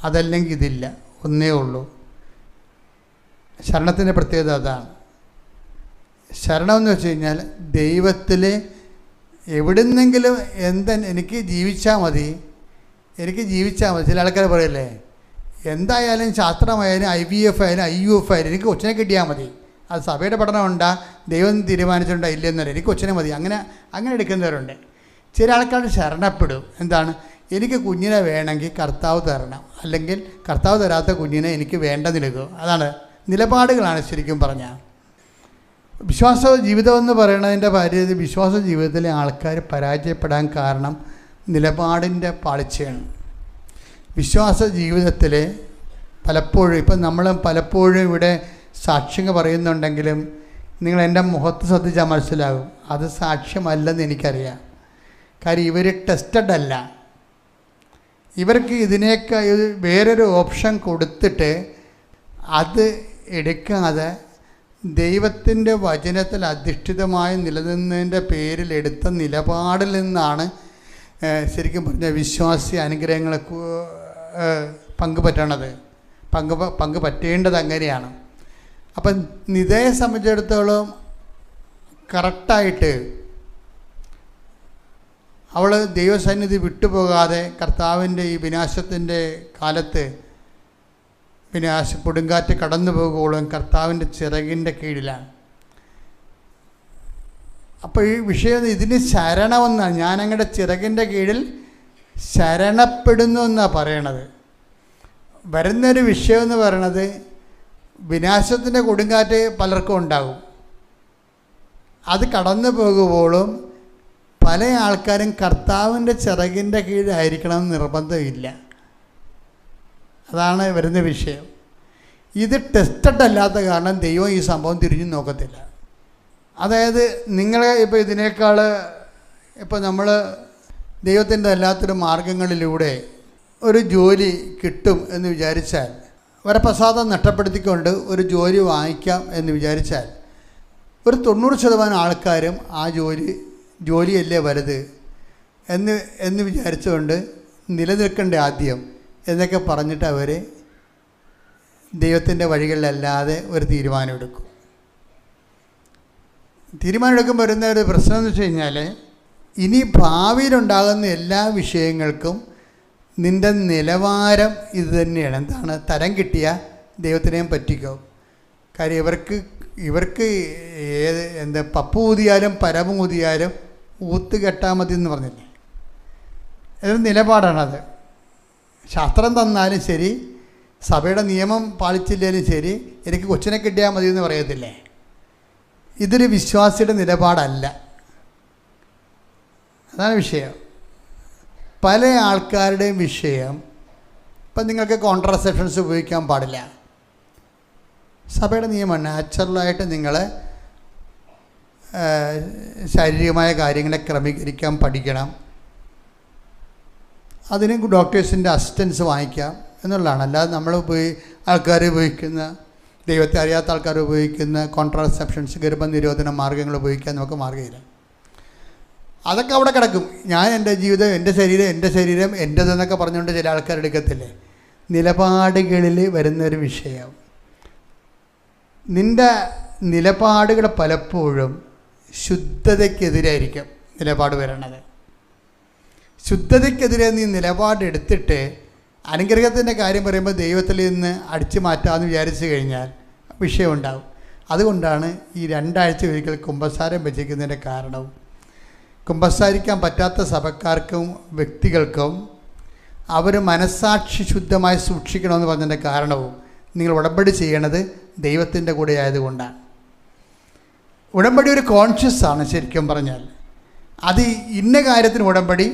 അതല്ലെങ്കിൽ ഇതില്ല, ഒന്നേ ഉള്ളൂ. ശരണത്തിൻ്റെ പ്രത്യേകത അതാണ്. ശരണമെന്ന് വെച്ച് കഴിഞ്ഞാൽ ദൈവത്തിൽ എവിടുന്നെങ്കിലും എനിക്ക് ജീവിച്ചാൽ മതി. ചില ആൾക്കാർ പറയല്ലേ, എന്തായാലും ശാസ്ത്രമായാലും IVF ആയാലും IUF ആയാലും എനിക്ക് കൊച്ചിനെ കിട്ടിയാൽ മതി. അത് സഭയുടെ പഠനമുണ്ടാ, ദൈവം തീരുമാനിച്ചിട്ടുണ്ടോ ഇല്ലെന്നല്ല, എനിക്ക് കൊച്ചിനെ മതി. അങ്ങനെ എടുക്കുന്നവരുണ്ട്. ചില ആൾക്കാർ ശരണപ്പെടും. എന്താണ്? എനിക്ക് കുഞ്ഞിനെ വേണമെങ്കിൽ കർത്താവ് തരണം, അല്ലെങ്കിൽ കർത്താവ് തരാത്ത കുഞ്ഞിനെ എനിക്ക് വേണ്ടെന്നിരിക്കും. അതാണ് നിലപാടുകളാണ് ശരിക്കും പറഞ്ഞാൽ. വിശ്വാസ ജീവിതമെന്ന് പറയുന്നതിൻ്റെ പരിധി, വിശ്വാസ ജീവിതത്തിലെ ആൾക്കാർ പരാജയപ്പെടാൻ കാരണം നിലപാടിൻ്റെ പാളിച്ചയാണ്. വിശ്വാസ ജീവിതത്തിൽ പലപ്പോഴും, ഇപ്പം നമ്മൾ പലപ്പോഴും ഇവിടെ സാക്ഷ്യങ്ങൾ പറയുന്നുണ്ടെങ്കിലും നിങ്ങൾ എൻ്റെ മുഖത്ത് ശ്രദ്ധിച്ചാൽ മനസ്സിലാകും അത് സാക്ഷ്യമല്ലെന്ന് എനിക്കറിയാം. കാര്യം ഇവർ ടെസ്റ്റഡ് അല്ല. ഇവർക്ക് ഇതിനേക്കാൾ വേറൊരു ഓപ്ഷൻ കൊടുത്തിട്ട് അത് എടുക്കാതെ ദൈവത്തിൻ്റെ വചനത്തിൽ അധിഷ്ഠിതമായി നിലനിന്നതിൻ്റെ പേരിൽ എടുത്ത നിലപാടിൽ നിന്നാണ് ശരിക്കും പറഞ്ഞ വിശ്വാസി അനുഗ്രഹങ്ങളെ പങ്ക് പറ്റേണ്ടത് അങ്ങനെയാണ്. അപ്പം നിതയെ സംബന്ധിച്ചിടത്തോളം കറക്റ്റായിട്ട് അവൾ ദൈവസന്നിധി വിട്ടുപോകാതെ കർത്താവിൻ്റെ ഈ വിനാശത്തിൻ്റെ കാലത്ത് കൊടുങ്കാറ്റ് കടന്നു പോകുമ്പോഴും കർത്താവിൻ്റെ ചിറകിൻ്റെ കീഴിലാണ്. അപ്പോൾ ഈ വിഷയം ഇതിന് ശരണമെന്നാണ്. ഞാനങ്ങയുടെ ചിറകിൻ്റെ കീഴിൽ ശരണപ്പെടുന്നു എന്നാണ് പറയണത്. വരുന്നൊരു വിഷയമെന്ന് പറയണത് വിനാശത്തിൻ്റെ കൊടുങ്കാറ്റ് പലർക്കും ഉണ്ടാകും. അത് കടന്നു പോകുമ്പോഴും പല ആൾക്കാരും കർത്താവിൻ്റെ ചിറകിൻ്റെ കീഴിലായിരിക്കണമെന്ന് നിർബന്ധമില്ല. അതാണ് വരുന്ന വിഷയം. ഇത് ടെസ്റ്റഡ് അല്ലാത്ത കാരണം ദൈവം ഈ സംഭവം തിരിഞ്ഞു നോക്കത്തില്ല. അതായത് നിങ്ങളെ ഇപ്പോൾ ഇതിനേക്കാൾ ഇപ്പോൾ നമ്മൾ ദൈവത്തിൻ്റെ അല്ലാത്തൊരു മാർഗങ്ങളിലൂടെ ഒരു ജോലി കിട്ടും എന്ന് വിചാരിച്ചാൽ, വരപ്രസാദം നഷ്ടപ്പെടുത്തിക്കൊണ്ട് ഒരു ജോലി വാങ്ങിക്കാം എന്ന് വിചാരിച്ചാൽ, ഒരു 90% ആൾക്കാരും ആ ജോലിയല്ലേ വലുത് എന്ന് വിചാരിച്ചുകൊണ്ട് നിലനിൽക്കേണ്ട ആദ്യം എന്നൊക്കെ പറഞ്ഞിട്ട് അവർ ദൈവത്തിൻ്റെ വഴികളിലല്ലാതെ ഒരു തീരുമാനമെടുക്കും. തീരുമാനമെടുക്കുമ്പോൾ വരുന്ന ഒരു പ്രശ്നം എന്ന് വെച്ച് കഴിഞ്ഞാൽ, ഇനി ഭാവിയിലുണ്ടാകുന്ന എല്ലാ വിഷയങ്ങൾക്കും നിൻ്റെ നിലവാരം ഇത് തന്നെയാണ്. എന്താണ്? തരം കിട്ടിയ ദൈവത്തിനെയും പറ്റിക്കും. കാര്യം ഇവർക്ക് പപ്പു ഊതിയാലും പരമ ഊതിയാലും ഊത്ത് കെട്ടാൽ മതി എന്ന് പറഞ്ഞില്ലേ. ഇതൊരു നിലപാടാണത്. ശാസ്ത്രം തന്നാലും ശരി, സഭയുടെ നിയമം പാലിച്ചില്ലെങ്കിലും ശരി, എനിക്ക് കൊച്ചിനെ കിട്ടിയാൽ മതി എന്ന് പറയത്തില്ലേ. ഇതൊരു വിശ്വാസിയുടെ നിലപാടല്ല. അതാണ് വിഷയം. പല ആൾക്കാരുടെയും വിഷയം, ഇപ്പം നിങ്ങൾക്ക് കോൺട്രാസെപ്ഷൻസ് ഉപയോഗിക്കാൻ പാടില്ല. സഭയുടെ നിയമം നാച്ചുറലായിട്ട് നിങ്ങൾ ശാരീരികമായ കാര്യങ്ങളെ ക്രമീകരിക്കാൻ പഠിക്കണം. അതിന് ഡോക്ടേഴ്സിൻ്റെ അസിസ്റ്റൻസ് വാങ്ങിക്കാം എന്നുള്ളതാണ്. അല്ലാതെ നമ്മൾ ആൾക്കാർ ഉപയോഗിക്കുന്ന, ദൈവത്തെ അറിയാത്ത ആൾക്കാർ ഉപയോഗിക്കുന്ന കോൺട്രാസെപ്ഷൻസ്, ഗർഭനിരോധന മാർഗ്ഗങ്ങൾ ഉപയോഗിക്കാൻ നമുക്ക് മാർഗ്ഗമില്ല. അതൊക്കെ അവിടെ കിടക്കും. ഞാൻ എൻ്റെ ജീവിതം, എൻ്റെ ശരീരം എൻ്റെതെന്നൊക്കെ പറഞ്ഞുകൊണ്ട് ചില ആൾക്കാർ എടുക്കത്തില്ലേ. നിലപാടുകളിൽ വരുന്നൊരു വിഷയം, നിൻ്റെ നിലപാടുകൾ പലപ്പോഴും ശുദ്ധതയ്ക്കെതിരായിരിക്കും നിലപാട് വരണത്. ശുദ്ധതയ്ക്കെതിരെ നീ നിലപാടെടുത്തിട്ട് അനുഗ്രഹത്തിൻ്റെ കാര്യം പറയുമ്പോൾ ദൈവത്തിൽ നിന്ന് അടിച്ചു മാറ്റാമെന്ന് വിചാരിച്ചു കഴിഞ്ഞാൽ വിഷയമുണ്ടാകും. അതുകൊണ്ടാണ് ഈ 2 ആഴ്ച ഒരിക്കൽ കുമ്പസാരം വെച്ചിരിക്കുന്നതിൻ്റെ കാരണവും. കുമ്പസാരിക്കാൻ പറ്റാത്ത സഭക്കാർക്കും വ്യക്തികൾക്കും അവർ മനസ്സാക്ഷി ശുദ്ധമായി സൂക്ഷിക്കണമെന്ന് പറഞ്ഞതിൻ്റെ കാരണവും നിങ്ങൾ ഉടമ്പടി ചെയ്യണത് ദൈവത്തിൻ്റെ കൂടെ ആയതുകൊണ്ടാണ്. ഉടമ്പടി ഒരു കോൺഷ്യസ് ആണ് ശരിക്കും പറഞ്ഞാൽ. അത് ഇന്ന കാര്യത്തിന് ഉടമ്പടി.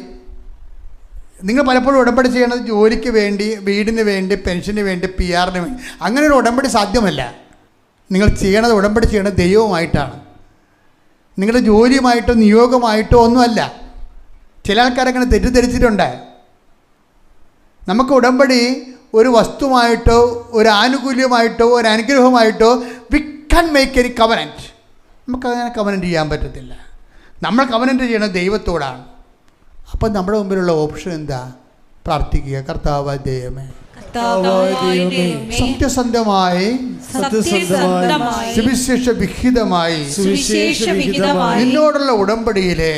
നിങ്ങൾ പലപ്പോഴും ഉടമ്പടി ചെയ്യണത് ജോലിക്ക് വേണ്ടി, വീടിന് വേണ്ടി, പെൻഷന് വേണ്ടി, PR-ന് വേണ്ടി. അങ്ങനെ ഒരു ഉടമ്പടി സാധ്യമല്ല. നിങ്ങൾ ചെയ്യണത്, ഉടമ്പടി ചെയ്യണത് ദൈവവുമായിട്ടാണ്, നിങ്ങളുടെ ജോലിയുമായിട്ടോ നിയോഗമായിട്ടോ ഒന്നുമല്ല. ചില ആൾക്കാരങ്ങനെ തെറ്റിദ്ധരിച്ചിട്ടുണ്ട്. നമുക്ക് ഉടമ്പടി ഒരു വസ്തുവായിട്ടോ ഒരു ആനുകൂല്യമായിട്ടോ ഒരു അനുഗ്രഹമായിട്ടോ we can make any covenant. നമുക്കങ്ങനെ കവനൻറ്റ് ചെയ്യാൻ പറ്റത്തില്ല. നമ്മൾ കവനൻറ്റ് ചെയ്യണത് ദൈവത്തോടാണ്. അപ്പം നമ്മുടെ മുമ്പിലുള്ള ഓപ്ഷൻ എന്താ? പ്രാർത്ഥിക്കുക, കർത്താവായ ദൈവമേ, സത്യസന്ധമായി സുവിശേഷ വിഹിതമായി നിന്നോടുള്ള ഉടമ്പടിയിലെ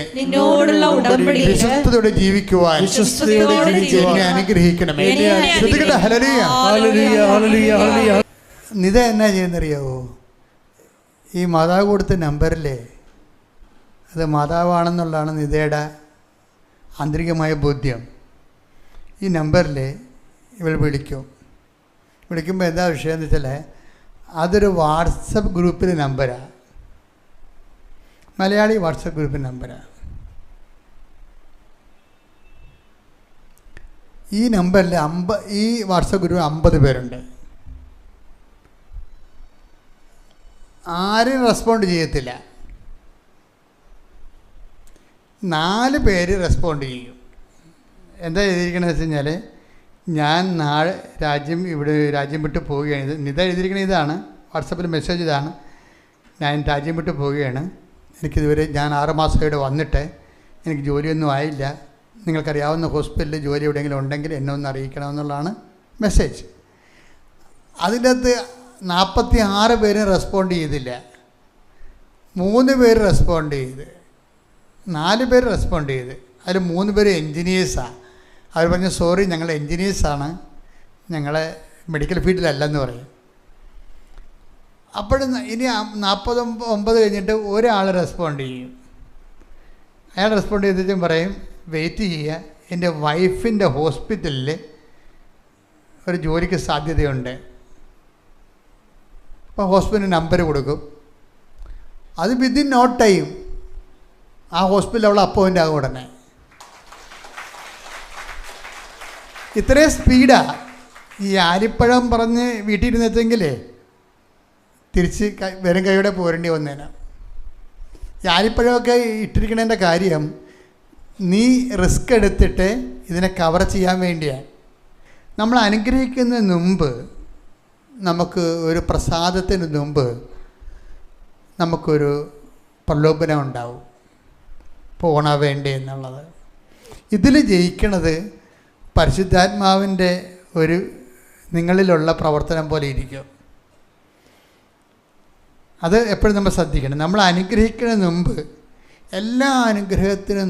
വിശുദ്ധതയോടെ ജീവിക്കുവാൻ എന്നെ അനുഗ്രഹിക്കണമേ. നിത എന്നാ ചെയ്യുന്നറിയാവോ? ഈ മാതാവ് കൊടുത്ത നമ്പറിലെ അത് മാതാവാണെന്നുള്ളതാണ് നിതയുടെ ആന്തരികമായ ബോധ്യം. ഈ നമ്പറിൽ ഇവൾ വിളിക്കുമ്പോൾ എന്താ വിഷയം എന്ന് വെച്ചാൽ, അതൊരു വാട്സപ്പ് ഗ്രൂപ്പിലെ നമ്പരാണ്, മലയാളി വാട്സപ്പ് ഗ്രൂപ്പിൻ്റെ നമ്പരാണ്. ഈ നമ്പറിൽ ഈ വാട്സപ്പ് ഗ്രൂപ്പിൽ 50 പേരുണ്ട്. ആരും റെസ്പോണ്ട് ചെയ്യത്തില്ല. 4 പേര് റെസ്പോണ്ട് ചെയ്യും. എന്താ ചെയ്തിരിക്കണമെന്ന് വെച്ച് കഴിഞ്ഞാൽ, ഞാൻ നാളെ രാജ്യം വിട്ട് പോവുകയാണ്. നിത എഴുതിയിരിക്കണ ഇതാണ്, വാട്സപ്പിൽ മെസ്സേജ് ഇതാണ്. ഞാൻ രാജ്യം വിട്ട് പോവുകയാണ്. എനിക്കിതുവരെ ഞാൻ 6 മാസം ഇവിടെ വന്നിട്ട് എനിക്ക് ജോലിയൊന്നും ആയില്ല. നിങ്ങൾക്കറിയാവുന്ന ഹോസ്പിറ്റലിൽ ജോലി എവിടെയെങ്കിലും ഉണ്ടെങ്കിൽ എന്നെ ഒന്ന് അറിയിക്കണമെന്നുള്ളതാണ് മെസ്സേജ്. അതിൻ്റെ അകത്ത് 46 പേരും റെസ്പോണ്ട് ചെയ്തില്ല. 3 പേര് റെസ്പോണ്ട് ചെയ്ത്, 4 പേര് റെസ്പോണ്ട് ചെയ്ത്. അതിൽ 3 പേര് എൻജിനീയേഴ്സാണ്. അവർ പറഞ്ഞു, സോറി, ഞങ്ങൾ എൻജിനീയേഴ്സാണ്, ഞങ്ങളെ മെഡിക്കൽ ഫീൽഡിലല്ലെന്ന് പറയും. അപ്പോൾ ഇനി 49 കഴിഞ്ഞിട്ട് ഒരാൾ റെസ്പോണ്ട് ചെയ്യും. അയാൾ റെസ്പോണ്ട് ചെയ്തിട്ടും പറയും, വെയിറ്റ് ചെയ്യുക, എൻ്റെ വൈഫിൻ്റെ ഹോസ്പിറ്റലിൽ ഒരു ജോലിക്ക് സാധ്യതയുണ്ട്. അപ്പോൾ ഹോസ്പിറ്റലിന് നമ്പർ കൊടുക്കും. അത് വിത്തിൻ നോ ടൈം ആ ഹോസ്പിറ്റലിൽ അവൾ അപ്പോയിൻ്റ് ആകും ഉടനെ. ഇത്രയും സ്പീഡാണ്. ഈ ആലിപ്പഴം പറഞ്ഞ് വീട്ടിൽ ഇരുന്നെങ്കിൽ തിരിച്ച് വെറും കൈയോടെ പോരേണ്ടി വന്നേനെ. ഈ ആലിപ്പഴമൊക്കെ ഇട്ടിരിക്കണതിൻ്റെ കാര്യം, നീ റിസ്ക് എടുത്തിട്ട് ഇതിനെ കവർ ചെയ്യാൻ വേണ്ടിയാണ്. നമ്മൾ അനുഗ്രഹിക്കുന്നതിന് മുമ്പ്, നമുക്ക് ഒരു പ്രസാദത്തിന് മുമ്പ് നമുക്കൊരു പ്രലോഭനം ഉണ്ടാവും, പോണ വേണ്ടേ എന്നുള്ളത്. ഇതിൽ ജയിക്കണത് പരിശുദ്ധാത്മാവിൻ്റെ ഒരു നിങ്ങളിലുള്ള പ്രവർത്തനം പോലെ ഇരിക്കും. അത് എപ്പോഴും നമ്മൾ ശ്രദ്ധിക്കണം. നമ്മൾ അനുഗ്രഹിക്കുന്നതിന് മുമ്പ്, എല്ലാ അനുഗ്രഹത്തിനും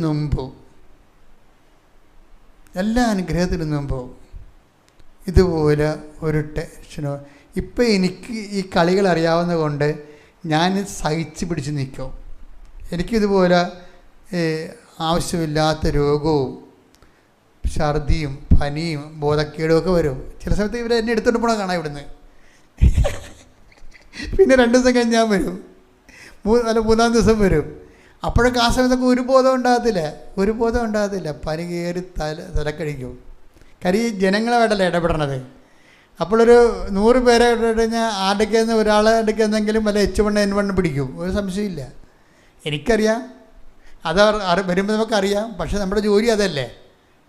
മുമ്പും ഇതുപോലെ ഒരു ടെൻഷനോ, ഇപ്പം എനിക്ക് ഈ കളികൾ അറിയാവുന്നത് കൊണ്ട് ഞാൻ സഹിച്ച് പിടിച്ച് നിൽക്കും. എനിക്കിതുപോലെ ആവശ്യമില്ലാത്ത രോഗവും ഛർദിയും പനിയും ബോധക്കേടും ഒക്കെ വരും. ചില സമയത്ത് ഇവർ എന്നെ എടുത്തുകൊണ്ട് പോകണം കാണാം ഇവിടുന്ന്. പിന്നെ 2 ദിവസം കഴിഞ്ഞ് ഞാൻ വരും, അല്ല 3-ാം ദിവസം വരും. അപ്പോഴൊക്കെ ആ സമയത്തൊക്കെ ഒരു ബോധം ഉണ്ടാകത്തില്ല. പനി കയറി തലക്കടിക്കും. കാര്യം ജനങ്ങളുമായിട്ടല്ല ഇടപെടണത്. അപ്പോഴൊരു 100 പേരെ കഴിഞ്ഞാൽ ആടയ്ക്കുന്ന ഒരാളെ അടുക്കുന്നെങ്കിലും വല്ല H1N1 പിടിക്കും, ഒരു സംശയമില്ല. എനിക്കറിയാം, അത് വരുമ്പോൾ നമുക്കറിയാം. പക്ഷെ നമ്മുടെ ജോലി അതല്ലേ,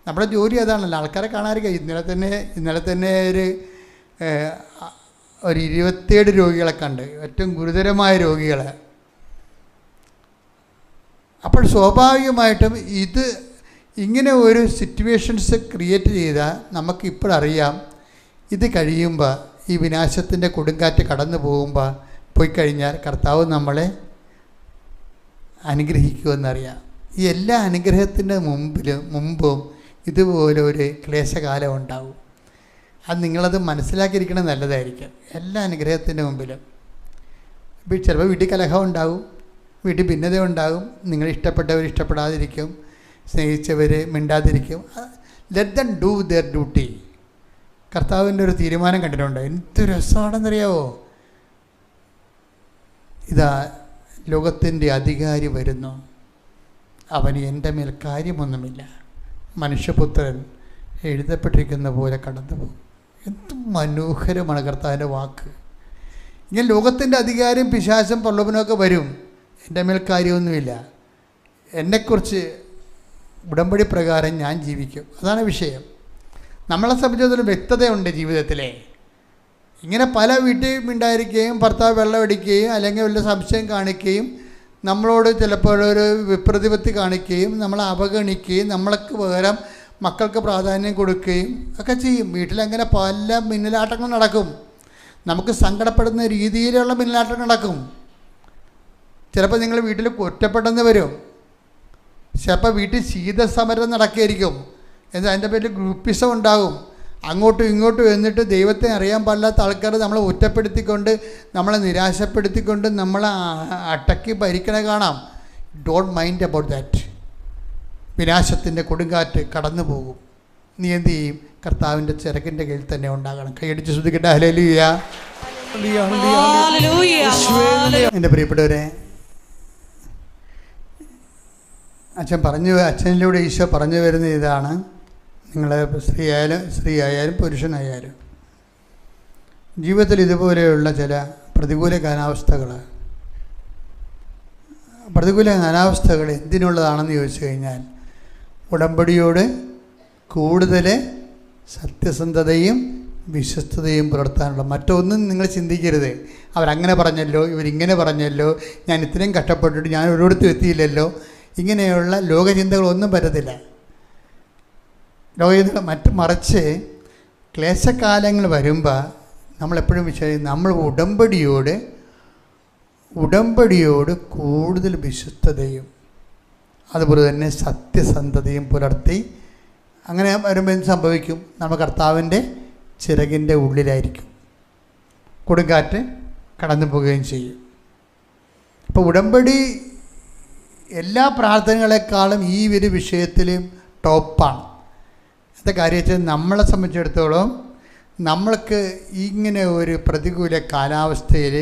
നമ്മുടെ ജോലി അതാണല്ലോ. ആൾക്കാരെ കാണാതിരിക്കുക. ഇന്നലെ തന്നെ ഒരു 27 രോഗികളെ കണ്ട്, ഏറ്റവും ഗുരുതരമായ രോഗികളെ. അപ്പോൾ സ്വാഭാവികമായിട്ടും ഇങ്ങനെ ഒരു സിറ്റുവേഷൻസ് ക്രിയേറ്റ് ചെയ്താൽ നമുക്ക് ഇപ്പോഴറിയാം, ഇത് കഴിയുമ്പോൾ, ഈ വിനാശത്തിൻ്റെ കൊടുങ്കാറ്റ് കടന്നു പോയി കഴിഞ്ഞാൽ കർത്താവ് നമ്മളെ അനുഗ്രഹിക്കുമെന്നറിയാം. ഈ എല്ലാ അനുഗ്രഹത്തിൻ്റെ മുമ്പും ഇതുപോലെ ഒരു ക്ലേശകാലം ഉണ്ടാവും. അത് നിങ്ങളത് മനസ്സിലാക്കിയിരിക്കണം, നല്ലതായിരിക്കും. എല്ലാ അനുഗ്രഹത്തിൻ്റെ മുമ്പിലും ചിലപ്പോൾ വീട്ടിൽ കലഹം ഉണ്ടാകും, വീട്ടിൽ ഭിന്നത ഉണ്ടാകും, നിങ്ങൾ ഇഷ്ടപ്പെട്ടവർ ഇഷ്ടപ്പെടാതിരിക്കും, സ്നേഹിച്ചവർ മിണ്ടാതിരിക്കും. Let them do their duty. കർത്താവിൻ്റെ ഒരു തീരുമാനം കണ്ടിട്ടുണ്ട്. എന്ത് രസമാണെന്നറിയാവോ? ഇതാ ലോകത്തിൻ്റെ അധികാരി വരുന്നു, അവന് എൻ്റെ മേൽ കാര്യമൊന്നുമില്ല, മനുഷ്യപുത്രൻ എഴുതപ്പെട്ടിരിക്കുന്ന പോലെ കടന്നു പോകും. എന്ത് മനോഹരമാണ് കർത്താവിൻ്റെ വാക്ക്. ഇങ്ങനെ ലോകത്തിൻ്റെ അധികാരം പിശാചും പ്രലോഭനമൊക്കെ വരും, എൻ്റെ മേൽ കാര്യമൊന്നുമില്ല, എന്നെക്കുറിച്ച് ഉടമ്പടി പ്രകാരം ഞാൻ ജീവിക്കും. അതാണ് വിഷയം. നമ്മളെ സംബന്ധിച്ചിടത്തോളം വ്യക്തതയുണ്ട് ജീവിതത്തിലെ. ഇങ്ങനെ പല വീട്ടിൽ ഉണ്ടായിരിക്കുകയും ഭർത്താവ് വെള്ളമടിക്കുകയും അല്ലെങ്കിൽ വല്ല സംശയം കാണിക്കുകയും നമ്മളോട് ചിലപ്പോൾ ഒരു വിപ്രതിപത്തി കാണിക്കുകയും നമ്മളെ അവഗണിക്കുകയും നമ്മൾക്ക് പകരം മക്കൾക്ക് പ്രാധാന്യം കൊടുക്കുകയും ഒക്കെ ചെയ്യും. വീട്ടിലങ്ങനെ പല മിന്നലാട്ടങ്ങൾ നടക്കും. നമുക്ക് സങ്കടപ്പെടുന്ന രീതിയിലുള്ള മിന്നലാട്ടങ്ങൾ നടക്കും. ചിലപ്പോൾ നിങ്ങൾ വീട്ടിൽ ഒറ്റപ്പെട്ടെന്ന് വരും, ചിലപ്പോൾ വീട്ടിൽ ശീതസമരം നടക്കുകയായിരിക്കും. എന്നാൽ അതിൻ്റെ പേരിൽ ഗ്രൂപ്പിസം ഉണ്ടാകും. അങ്ങോട്ടും ഇങ്ങോട്ടും എന്നിട്ട് ദൈവത്തെ അറിയാൻ പാടില്ലാത്ത ആൾക്കാർ നമ്മളെ ഒറ്റപ്പെടുത്തിക്കൊണ്ട്, നമ്മളെ നിരാശപ്പെടുത്തിക്കൊണ്ട് നമ്മളെ അടക്കി ഭരിക്കണ കാണാം. Don't mind about that. വിനാശത്തിൻ്റെ കൊടുങ്കാറ്റ് കടന്നു പോകും. നീ എന്ത് ചെയ്യും? കർത്താവിൻ്റെ ചിറകിൻ്റെ കീഴിൽ തന്നെ ഉണ്ടാകണം. കൈയടിച്ച് ശ്രദ്ധിക്കട്ടെ. ഹല്ലേലൂയ. എൻ്റെ പ്രിയപ്പെട്ടവരെ, അച്ഛനിലൂടെ ഈശോ പറഞ്ഞു വരുന്ന ഇതാണ്. നിങ്ങൾ സ്ത്രീ ആയാലും പുരുഷനായാലും ജീവിതത്തിൽ ഇതുപോലെയുള്ള ചില പ്രതികൂല കാലാവസ്ഥകൾ എന്തിനുള്ളതാണെന്ന് ചോദിച്ചു കഴിഞ്ഞാൽ, ഉടമ്പടിയോട് കൂടുതൽ സത്യസന്ധതയും വിശ്വസ്തതയും പുലർത്താനുള്ള. മറ്റൊന്നും നിങ്ങൾ ചിന്തിക്കരുത്. അവരങ്ങനെ പറഞ്ഞല്ലോ, ഇവരിങ്ങനെ പറഞ്ഞല്ലോ, ഞാൻ ഇത്രയും കഷ്ടപ്പെട്ടിട്ട് ഞാൻ ഒരിടത്തും എത്തിയില്ലല്ലോ, ഇങ്ങനെയുള്ള ലോകചിന്തകളൊന്നും പറ്റത്തില്ല. മറിച്ച് ക്ലേശകാലങ്ങൾ വരുമ്പോൾ നമ്മളെപ്പോഴും നമ്മൾ ഉടമ്പടിയോട് കൂടുതൽ വിശ്വസ്തതയും അതുപോലെ തന്നെ സത്യസന്ധതയും പുലർത്തി അങ്ങനെ വരുമ്പോൾ എന്ത് സംഭവിക്കും? നമ്മൾ കർത്താവിൻ്റെ ചിറകിൻ്റെ ഉള്ളിലായിരിക്കും. കൊടുങ്കാറ്റ് കടന്നു പോവുകയും ചെയ്യും. അപ്പോൾ ഉടമ്പടി എല്ലാ പ്രാർത്ഥനകളെക്കാളും ഈ ഒരു വിഷയത്തിലും ടോപ്പാണ്. എന്താ കാര്യം വെച്ചാൽ, നമ്മളെ സംബന്ധിച്ചിടത്തോളം നമ്മൾക്ക് ഇങ്ങനെ ഒരു പ്രതികൂല കാലാവസ്ഥയിൽ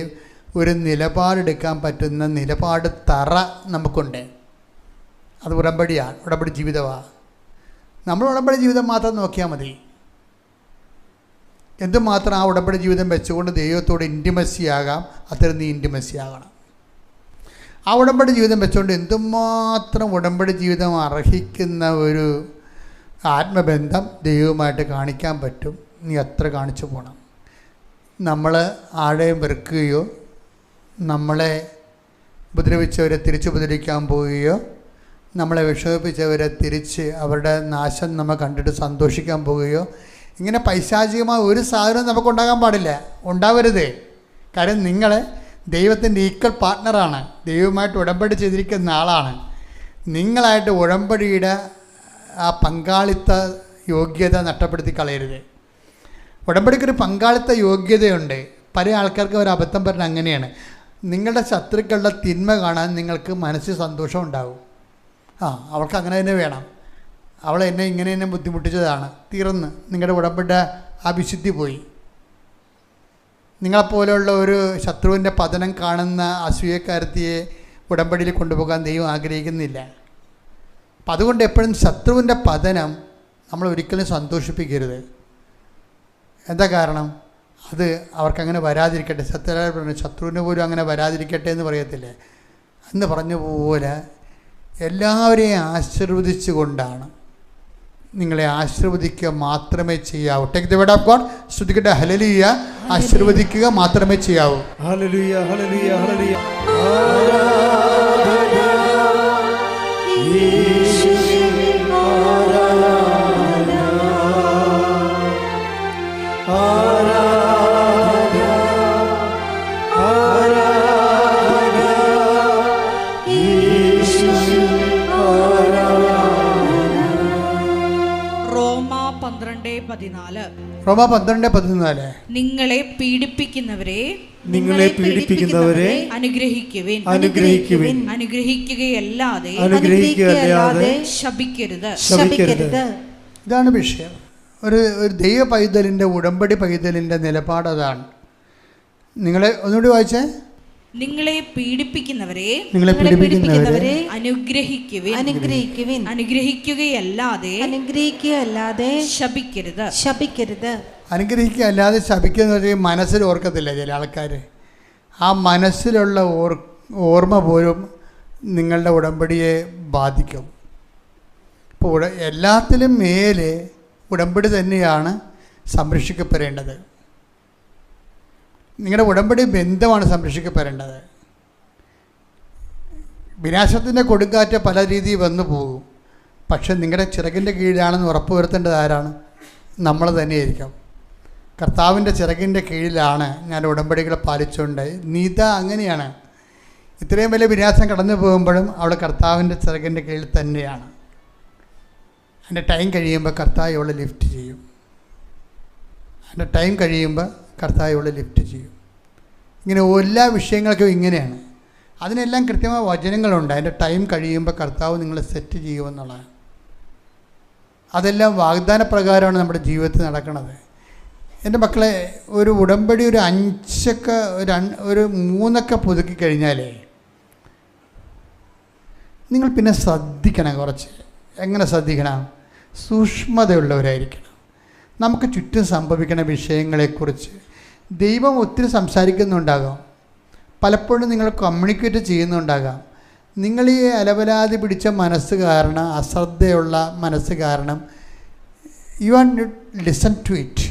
ഒരു നിലപാടെടുക്കാൻ പറ്റുന്ന നിലപാട് തറ നമുക്കുണ്ട്. അത് ഉടമ്പടിയാണ്, ഉടമ്പടി ജീവിതമാണ്. നമ്മൾ ഉടമ്പടി ജീവിതം മാത്രം നോക്കിയാൽ മതി. എന്തുമാത്രം ആ ഉടമ്പടി ജീവിതം വെച്ചുകൊണ്ട് ദൈവത്തോട് ഇൻറ്റിമസി ആകാം, അത്തരം നീ ഇൻറ്റിമസി ആകണം. ആ ഉടമ്പടി ജീവിതം വെച്ചുകൊണ്ട് എന്തുമാത്രം ഉടമ്പടി ജീവിതം അർഹിക്കുന്ന ഒരു ആത്മബന്ധം ദൈവവുമായിട്ട് കാണിക്കാൻ പറ്റും. നീ അത്ര കാണിച്ചു പോകണം. നമ്മൾ ആരെയും വെറുക്കുകയോ നമ്മളെ ഉപദ്രവിച്ചവരെ തിരിച്ചുപദ്രവിക്കാൻ പോവുകയോ നമ്മളെ വിഷമിപ്പിച്ചവരെ തിരിച്ച് അവരുടെ നാശം നമ്മൾ കണ്ടിട്ട് സന്തോഷിക്കാൻ പോവുകയോ ഇങ്ങനെ പൈശാചികമായ ഒരു സാധനവും നമുക്കുണ്ടാകാൻ പാടില്ല, ഉണ്ടാവരുതേ. കാര്യം നിങ്ങൾ ദൈവത്തിൻ്റെ ഈക്വൽ പാർട്ട്ണറാണ്, ദൈവവുമായിട്ട് ഉടമ്പടി ചെയ്തിരിക്കുന്ന ആളാണ്. നിങ്ങളായിട്ട് ഉടമ്പടിയുടെ ആ പങ്കാളിത്ത യോഗ്യത നഷ്ടപ്പെടുത്തി കളയരുത്. ഉടമ്പടിക്കൊരു പങ്കാളിത്ത യോഗ്യതയുണ്ട്. പല ആൾക്കാർക്ക് ഒരു അബദ്ധം പറഞ്ഞാൽ അങ്ങനെയാണ്. നിങ്ങളുടെ ശത്രുക്കളുടെ തിന്മ കാണാൻ നിങ്ങൾക്ക് മനസ്സിൽ സന്തോഷം ഉണ്ടാകും. അവൾക്ക് അങ്ങനെ തന്നെ വേണം, അവൾ എന്നെ ഇങ്ങനെ തന്നെ ബുദ്ധിമുട്ടിച്ചതാണ്, തീർന്ന് നിങ്ങളുടെ ഉടമ്പടി ആ വിശുദ്ധി പോയി. നിങ്ങളെപ്പോലെയുള്ള ഒരു ശത്രുവിൻ്റെ പതനം കാണുന്ന അസൂയക്കാരത്തിയെ ഉടമ്പടിയിൽ കൊണ്ടുപോകാൻ ദൈവം ആഗ്രഹിക്കുന്നില്ല. അപ്പം അതുകൊണ്ട് എപ്പോഴും ശത്രുവിൻ്റെ പതനം നമ്മൾ ഒരിക്കലും സന്തോഷിപ്പിക്കരുത്. എന്താ കാരണം? അത് അവർക്കങ്ങനെ വരാതിരിക്കട്ടെ. ശത്രുവിന് പോലും അങ്ങനെ വരാതിരിക്കട്ടെ എന്ന് പറയത്തില്ലേ? എന്ന് പറഞ്ഞ പോലെ എല്ലാവരെയും ആശീർവദിച്ചു കൊണ്ടാണ്, നിങ്ങളെ ആശീർവദിക്കുക മാത്രമേ ചെയ്യാവൂ. Take the word of God. ശ്രുതിക്കട്ടെ ഹല്ലേലൂയ. ആശീർവദിക്കുക മാത്രമേ ചെയ്യാവൂ. Hallelujah, hallelujah, hallelujah. റോമ 12:14 നിങ്ങളെ പീഡിപ്പിക്കുന്നവരെ അനുഗ്രഹിക്കുവിൻ, അനുഗ്രഹിക്കുകയല്ലാതെ ശപിക്കരുത്. ഇതാണ് വിഷയം. ഒരു ദൈവ പൈതലിൻ്റെ, ഉടമ്പടി പൈതലിൻ്റെ നിലപാട് അതാണ്. നിങ്ങളെ ഒന്നുകൂടി വായിച്ചേ. നിങ്ങളെ പീഡിപ്പിക്കുന്നവരെ അനുഗ്രഹിക്കുവിൻ, അനുഗ്രഹിക്കുകയല്ലാതെ ശപിക്കരുത്. അനുഗ്രഹിക്കുകയല്ലാതെ ശപിക്കുന്ന മനസ്സിൽ ഓർക്കത്തില്ല ചില ആൾക്കാർ. ആ മനസ്സിലുള്ള ഓർമ്മ പോലും നിങ്ങളുടെ ഉടമ്പടിയെ ബാധിക്കും. ഇപ്പോൾ എല്ലാത്തിലും മേലെ ഉടമ്പടി തന്നെയാണ് സംരക്ഷിക്കപ്പെടേണ്ടത്. നിങ്ങളുടെ ഉടമ്പടി ബന്ധമാണ് സംരക്ഷിക്കപ്പെടേണ്ടത്. വിനാശത്തിൻ്റെ കൊടുങ്കാറ്റ് പല രീതിയിൽ വന്നു പോകും. പക്ഷെ നിങ്ങളുടെ ചിറകിൻ്റെ കീഴിലാണെന്ന് ഉറപ്പുവരുത്തേണ്ടത് ആരാണ്? നമ്മൾ തന്നെയായിരിക്കും. കർത്താവിൻ്റെ ചിറകിൻ്റെ കീഴിലാണ് ഞാൻ ഉടമ്പടികളെ പാലിച്ചുകൊണ്ട്. നീത അങ്ങനെയാണ്. ഇത്രയും വലിയ വിനാശം കടന്നു പോകുമ്പോഴും അവൾ കർത്താവിൻ്റെ ചിറകിൻ്റെ കീഴിൽ തന്നെയാണ്. അതിൻ്റെ ടൈം കഴിയുമ്പോൾ കർത്താവ് അവളെ ലിഫ്റ്റ് ചെയ്യും. ഇങ്ങനെ എല്ലാ വിഷയങ്ങൾക്കും ഇങ്ങനെയാണ്. അതിനെല്ലാം കൃത്യമായ വചനങ്ങളുണ്ട്. അതിൻ്റെ ടൈം കഴിയുമ്പോൾ കർത്താവ് നിങ്ങളെ സെറ്റ് ചെയ്യുമെന്നുള്ളതാണ്. അതെല്ലാം വാഗ്ദാന പ്രകാരമാണ് നമ്മുടെ ജീവിതത്തിൽ നടക്കുന്നത്. എൻ്റെ മക്കളെ, ഒരു ഉടമ്പടി ഒരു 3 പുതുക്കി കഴിഞ്ഞാലേ നിങ്ങൾ പിന്നെ ശ്രദ്ധിക്കണം. കുറച്ച് എങ്ങനെ ശ്രദ്ധിക്കണം? സൂക്ഷ്മതയുള്ളവരായിരിക്കണം. നമുക്ക് ചുറ്റും സംഭവിക്കുന്ന വിഷയങ്ങളെക്കുറിച്ച് ദൈവം ഒത്തിരി സംസാരിക്കുന്നുണ്ടാകാം. പലപ്പോഴും നിങ്ങൾ കമ്മ്യൂണിക്കേറ്റ് ചെയ്യുന്നുണ്ടാകാം. നിങ്ങൾ ഈ അലവലാതി പിടിച്ച മനസ്സ് കാരണം, അശ്രദ്ധയുള്ള മനസ്സ് കാരണം you are listen to it.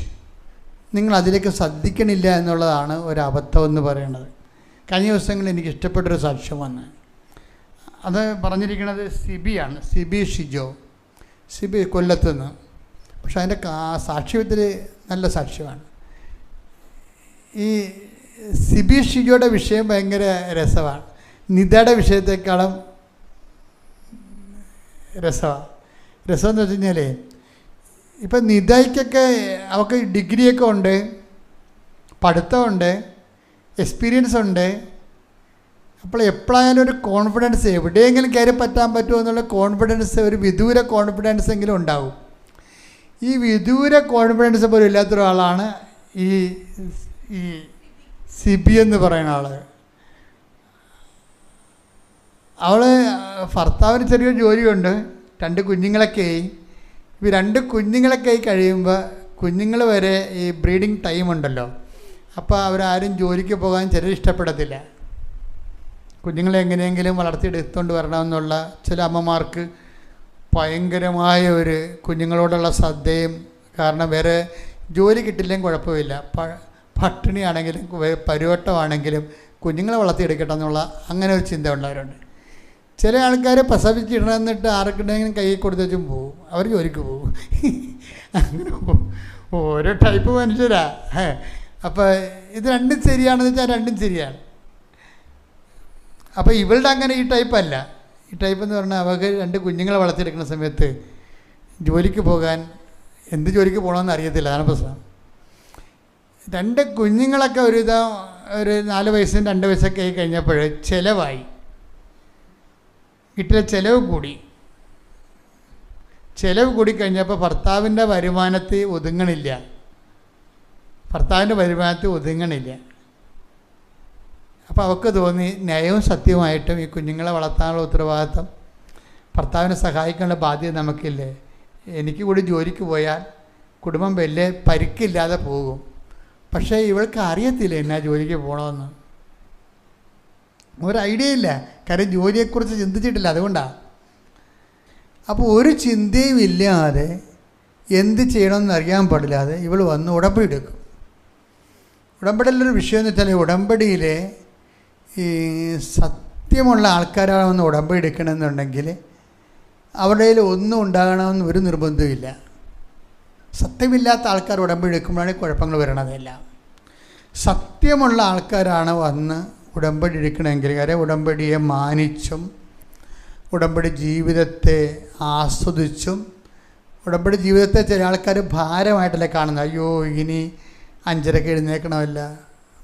നിങ്ങൾ അതിലേക്ക് ശ്രദ്ധിക്കണില്ല എന്നുള്ളതാണ് ഒരു അബദ്ധം എന്ന് പറയുന്നത്. കഴിഞ്ഞ ദിവസങ്ങളിൽ എനിക്ക് ഇഷ്ടപ്പെട്ടൊരു സാക്ഷ്യം വന്ന്, അത് പറഞ്ഞിരിക്കുന്നത് സിബിയാണ്. സിബി കൊല്ലത്തുനിന്ന്. പക്ഷെ അതിൻ്റെ സാക്ഷ്യത്തിൽ നല്ല സാക്ഷ്യമാണ്. ഈ സിബി ഷിജോയുടെ വിഷയം ഭയങ്കര രസമാണ്. നിതയുടെ വിഷയത്തെക്കാളും രസമെന്ന് വെച്ച് കഴിഞ്ഞാൽ, ഇപ്പം നിതയ്ക്കൊക്കെ അവൾക്ക് ഡിഗ്രിയൊക്കെ ഉണ്ട്, പഠിത്തമുണ്ട്, എക്സ്പീരിയൻസ് ഉണ്ട്. അപ്പോൾ എപ്പോഴായാലും ഒരു കോൺഫിഡൻസ്, എവിടെയെങ്കിലും കയറി പറ്റാൻ പറ്റുമോ എന്നുള്ള കോൺഫിഡൻസ്, ഒരു വിദൂര കോൺഫിഡൻസ് എങ്കിലും ഉണ്ടാവും. ഈ വിദൂര കോൺഫിഡൻസ് പോലും ഇല്ലാത്ത ഒരാളാണ് ഈ സിബി എന്ന് പറയുന്ന ആൾ. അവൾ ഭർത്താവിന് ചെറിയൊരു ജോലിയുണ്ട്, 2 കുഞ്ഞുങ്ങളൊക്കെ ആയി. ഈ 2 കുഞ്ഞുങ്ങളൊക്കെ ആയി കഴിയുമ്പോൾ കുഞ്ഞുങ്ങൾ വരെ ഈ ബ്രീഡിങ് ടൈം ഉണ്ടല്ലോ. അപ്പോൾ അവരാരും ജോലിക്ക് പോകാൻ ചിലർ ഇഷ്ടപ്പെടത്തില്ല. കുഞ്ഞുങ്ങളെ എങ്ങനെയെങ്കിലും വളർത്തിയെടുത്തുകൊണ്ട് വരണമെന്നുള്ള ചില അമ്മമാർക്ക് ഭയങ്കരമായ ഒരു കുഞ്ഞുങ്ങളോടുള്ള ശ്രദ്ധയും, കാരണം വേറെ ജോലി കിട്ടില്ലെങ്കിൽ കുഴപ്പമില്ല, പട്ടിണിയാണെങ്കിലും പരുവട്ടമാണെങ്കിലും കുഞ്ഞുങ്ങളെ വളർത്തിയെടുക്കട്ടെ എന്നുള്ള അങ്ങനെ ഒരു ചിന്ത ഉള്ളവരുണ്ട്. ചില ആൾക്കാർ പ്രസവിച്ചിടണമെന്നിട്ട് ആർക്കുണ്ടെങ്കിലും കൈ കൊടുത്തും പോവും, അവർ ജോലിക്ക് പോവും. അങ്ങനെ ഓരോ ടൈപ്പ് മനുഷ്യരാ. അപ്പോൾ ഇത് രണ്ടും ശരിയാണെന്ന് വെച്ചാൽ രണ്ടും ശരിയാണ്. അപ്പോൾ ഇവളുടെ അങ്ങനെ ഈ ടൈപ്പല്ല. ഈ ടൈപ്പ് എന്ന് പറഞ്ഞാൽ അവർക്ക് 2 കുഞ്ഞുങ്ങളെ വളർത്തിയെടുക്കുന്ന സമയത്ത് ജോലിക്ക് പോകാൻ, എന്ത് ജോലിക്ക് പോകണമെന്ന് അറിയത്തില്ല, അതാണ് പ്രശ്നം. 2 കുഞ്ഞുങ്ങളൊക്കെ ഒരു 4 വയസ്സും 2 വയസ്സൊക്കെ ആയി കഴിഞ്ഞപ്പോൾ ചിലവായി, വീട്ടിലെ ചിലവ് കൂടി കഴിഞ്ഞപ്പോൾ ഭർത്താവിൻ്റെ വരുമാനത്തിൽ ഒതുങ്ങണില്ല. അപ്പോൾ അവൾക്ക് തോന്നി ന്യായവും സത്യവുമായിട്ടും ഈ കുഞ്ഞുങ്ങളെ വളർത്താനുള്ള ഉത്തരവാദിത്തം, ഭർത്താവിനെ സഹായിക്കാനുള്ള ബാധ്യത നമുക്കില്ലേ, എനിക്ക് കൂടി ജോലിക്ക് പോയാൽ കുടുംബം വലിയ പരിക്കില്ലാതെ പോകും. പക്ഷേ ഇവൾക്ക് അറിയത്തില്ല എന്നാ ജോലിക്ക് പോകണമെന്ന്, ഒരു ഐഡിയ ഇല്ല, കാര്യം ജോലിയെക്കുറിച്ച് ചിന്തിച്ചിട്ടില്ല, അതുകൊണ്ടാണ്. അപ്പോൾ ഒരു ചിന്തയും ഇല്ലാതെ, എന്ത് ചെയ്യണമെന്ന് അറിയാൻ പാടില്ലാതെ ഇവൾ വന്ന് ഉടമ്പടി എടുക്കും. ഉടമ്പടിയിലൊരു വിഷയം എന്ന് വെച്ചാൽ, ഉടമ്പടിയിൽ ഈ സത്യമുള്ള ആൾക്കാരാണ് വന്ന് ഉടമ്പടി എടുക്കണമെന്നുണ്ടെങ്കിൽ അവരുടെ കയ്യിൽ ഒന്നും ഉണ്ടാകണമെന്ന് ഒരു നിർബന്ധമില്ല. സത്യമില്ലാത്ത ആൾക്കാർ ഉടമ്പടി എടുക്കുമ്പോഴാണ് കുഴപ്പങ്ങൾ വരണതെല്ലാം. സത്യമുള്ള ആൾക്കാരാണ് വന്ന് ഉടമ്പടി എടുക്കണമെങ്കിൽ, കാര്യം ഉടമ്പടിയെ മാനിച്ചും ഉടമ്പടി ജീവിതത്തെ ആസ്വദിച്ചും, ഉടമ്പടി ജീവിതത്തെ ചില ആൾക്കാർ ഭാരമായിട്ടല്ലേ കാണുന്നത്. അയ്യോ ഇനി 5:30 എഴുന്നേൽക്കണമല്ല,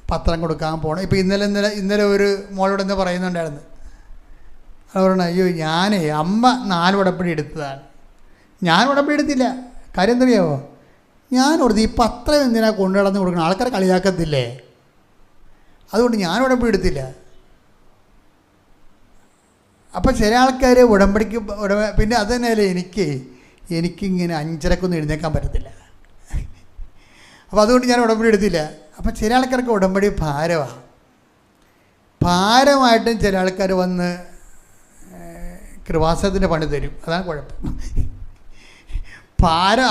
പത്രം കൊടുക്കാൻ പോകണം. ഇപ്പോൾ ഇന്നലെ ഒരു മോളോട് എന്ന് പറയുന്നുണ്ടായിരുന്നു, അത് പറഞ്ഞു, അയ്യോ അമ്മ 4 ഉടമ്പടി എടുത്തതാണ്, ഞാൻ ഉടമ്പടി എടുത്തില്ല. കാര്യം എന്തറിയാമോ, ഞാനോടത്ത് ഈ പത്രം എന്തിനാ കൊണ്ടു നടന്ന് കൊടുക്കണം, ആൾക്കാരെ കളിയാക്കത്തില്ലേ, അതുകൊണ്ട് ഞാൻ ഉടമ്പടി എടുത്തില്ല. അപ്പോൾ ചില ആൾക്കാർ ഉടമ്പടിക്ക് പിന്നെ അത് തന്നെയല്ലേ എനിക്കിങ്ങനെ 5:30 എഴുന്നേക്കാൻ പറ്റത്തില്ല, അപ്പോൾ അതുകൊണ്ട് ഞാൻ ഉടമ്പടി എടുത്തില്ല. അപ്പോൾ ചില ആൾക്കാർക്ക് ഉടമ്പടി ഭാരമായിട്ടും ചില ആൾക്കാർ വന്ന് കൃപാസനത്തിൻ്റെ പണി തരും, അതാണ് കുഴപ്പം.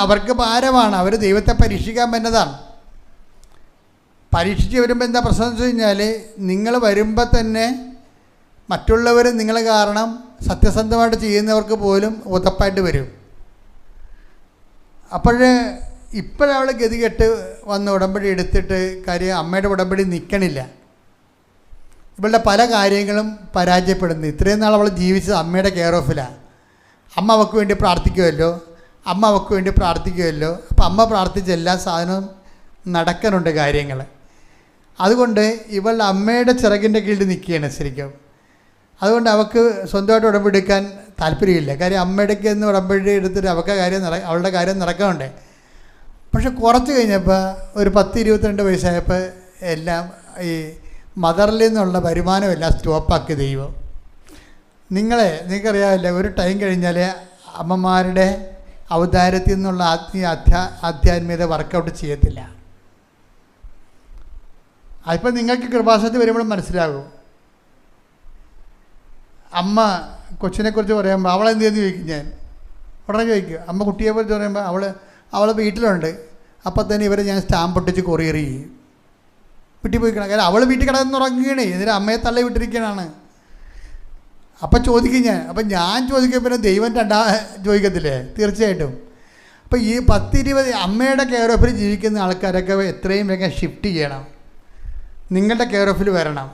അവർക്ക് ഭാരമാണ്, അവർ ദൈവത്തെ പരീക്ഷിക്കാൻ പറ്റുന്നതാണ്. പരീക്ഷിച്ച് വരുമ്പോൾ എന്താ പ്രശ്നം എന്ന് വെച്ച് കഴിഞ്ഞാൽ, നിങ്ങൾ വരുമ്പോൾ തന്നെ മറ്റുള്ളവർ നിങ്ങൾ കാരണം സത്യസന്ധമായിട്ട് ചെയ്യുന്നവർക്ക് പോലും ഉതപ്പായിട്ട് വരും. ഇപ്പോഴവൾ ഗതികെട്ട് വന്ന് ഉടമ്പടി എടുത്തിട്ട് കാര്യം അമ്മയുടെ ഉടമ്പടി നിൽക്കണില്ല. ഇവളുടെ പല കാര്യങ്ങളും പരാജയപ്പെടുന്നു. ഇത്രയും നാൾ അവൾ ജീവിച്ചത് അമ്മയുടെ കെയർ ഓഫിലാണ്. അമ്മ അവൾക്ക് വേണ്ടി പ്രാർത്ഥിക്കുമല്ലോ. അപ്പോൾ അമ്മ പ്രാർത്ഥിച്ച എല്ലാ സാധനവും നടക്കാനുണ്ട് കാര്യങ്ങൾ. അതുകൊണ്ട് ഇവൾ അമ്മയുടെ ചിറകിൻ്റെ കീഴിൽ നിൽക്കുകയാണ് ശരിക്കും. അതുകൊണ്ട് അവൾക്ക് സ്വന്തമായിട്ട് ഉടമ്പടി എടുക്കാൻ താല്പര്യമില്ല. കാര്യം അമ്മയുടെക്ക് എന്ന് ഉടമ്പടി എടുത്തിട്ട് അവളുടെ കാര്യം നടക്കാനുണ്ട്. പക്ഷെ കുറച്ച് കഴിഞ്ഞപ്പോൾ ഒരു 10-22 വയസ്സായപ്പോൾ എല്ലാം ഈ മദറിൽ നിന്നുള്ള വരുമാനം എല്ലാം സ്റ്റോപ്പാക്കി ദൈവം. നിങ്ങൾക്കറിയാമല്ലേ, ഒരു ടൈം കഴിഞ്ഞാൽ അമ്മമാരുടെ ഔദാര്യത്തിൽ നിന്നുള്ള ആധ്യാത്മികത വർക്കൗട്ട് ചെയ്യത്തില്ല. അതിപ്പോൾ നിങ്ങൾക്ക് കൃപാസനത്തിൽ വരുമ്പോഴും മനസ്സിലാകും. അമ്മ കൊച്ചിനെക്കുറിച്ച് പറയുമ്പോൾ അവളെന്ത് ചെയ്യുന്നു ചോദിക്കും. ഞാൻ ഉടനെ ചോദിക്കും. അമ്മ കുട്ടിയെക്കുറിച്ച് പറയുമ്പോൾ അവൾ വീട്ടിലുണ്ട്, അപ്പോൾ തന്നെ ഇവരെ ഞാൻ സ്റ്റാമ്പ് ഒട്ടിച്ച് കൊറിയർ ചെയ്യും. വീട്ടിൽ പോയിക്കണം. കാരണം അവൾ വീട്ടിൽ കിടന്നുറങ്ങുകയാണ്, ഇതിന് അമ്മയെ തള്ളി വിട്ടിരിക്കുകയാണ്. അപ്പം ചോദിക്കും ഞാൻ. അപ്പം ഞാൻ ചോദിക്കുമ്പോൾ പിന്നെ ദൈവം ചോദിക്കത്തില്ലേ? തീർച്ചയായിട്ടും. അപ്പോൾ ഈ 10-20 അമ്മയുടെ കെയർ ഓഫിൽ ജീവിക്കുന്ന ആൾക്കാരൊക്കെ എത്രയും വേഗം ഷിഫ്റ്റ് ചെയ്യണം, നിങ്ങളുടെ കെയർ ഓഫിൽ വരണം.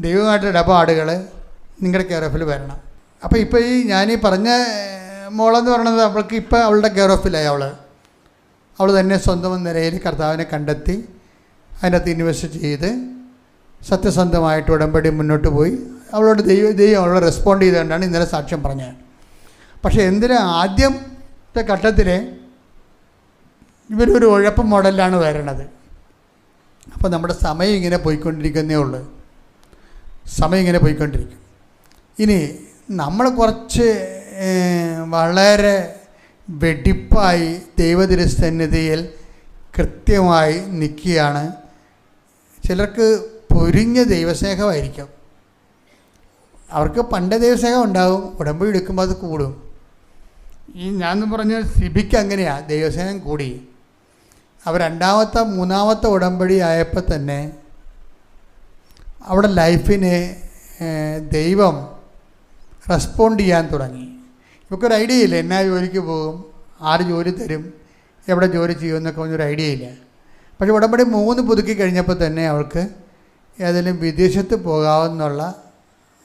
ദൈവമായിട്ടുള്ള ഇടപാടുകൾ നിങ്ങളുടെ കെയർ ഓഫിൽ വരണം. അപ്പോൾ ഇപ്പോൾ ഞാനീ പറഞ്ഞ മോളെന്ന് പറയുന്നത് അവൾക്ക് ഇപ്പോൾ അവളുടെ കെയർ ഓഫിലായി. അവൾ തന്നെ സ്വന്തം നിലയിൽ കർത്താവിനെ കണ്ടെത്തി അതിനകത്ത് ഇൻവെസ്റ്റ് ചെയ്ത് സത്യസന്ധമായിട്ട് ഉടമ്പടി മുന്നോട്ട് പോയി. അവളോട് ദൈവം അവളെ റെസ്പോണ്ട് ചെയ്തുകൊണ്ടാണ് ഇന്നലെ സാക്ഷ്യം പറഞ്ഞത്. പക്ഷേ എന്തിനാ ആദ്യത്തെ ഘട്ടത്തിൽ ഇവരൊരു ഉഴപ്പ് മോഡലിലാണ് വരണത്. അപ്പോൾ നമ്മുടെ സമയം ഇങ്ങനെ പോയിക്കൊണ്ടിരിക്കുന്നേ ഉള്ളൂ. ഇനി നമ്മൾ കുറച്ച് വളരെ വെടിപ്പായി ദൈവതിരുസന്നിധിയിൽ കൃത്യമായി നിൽക്കുകയാണ്. ചിലർക്ക് പൊരിഞ്ഞ ദൈവസ്നേഹമായിരിക്കും. അവർക്ക് പണ്ടേ ദൈവസ്നേഹം ഉണ്ടാവും, ഉടമ്പടി എടുക്കുമ്പോൾ അത് കൂടും. ഈ ഞാൻ പറഞ്ഞ സിബിക്ക് അങ്ങനെയാണ്, ദൈവസ്നേഹം കൂടി. അവർ രണ്ടാമത്തെ മൂന്നാമത്തെ ഉടമ്പടി ആയപ്പോൾ തന്നെ അവിടെ ലൈഫിനെ ദൈവം റെസ്പോണ്ട് ചെയ്യാൻ തുടങ്ങി. ഇവക്കൊരു ഐഡിയ ഇല്ല, എന്നാ ജോലിക്ക് പോകും, ആര് ജോലി തരും, എവിടെ ജോലി ചെയ്യുമെന്നൊക്കെ ഒന്നൊരു ഐഡിയ ഇല്ല. പക്ഷേ ഉടമ്പടി 3 പുതുക്കി കഴിഞ്ഞപ്പോൾ തന്നെ അവൾക്ക് ഏതെങ്കിലും വിദേശത്ത് പോകാമെന്നുള്ള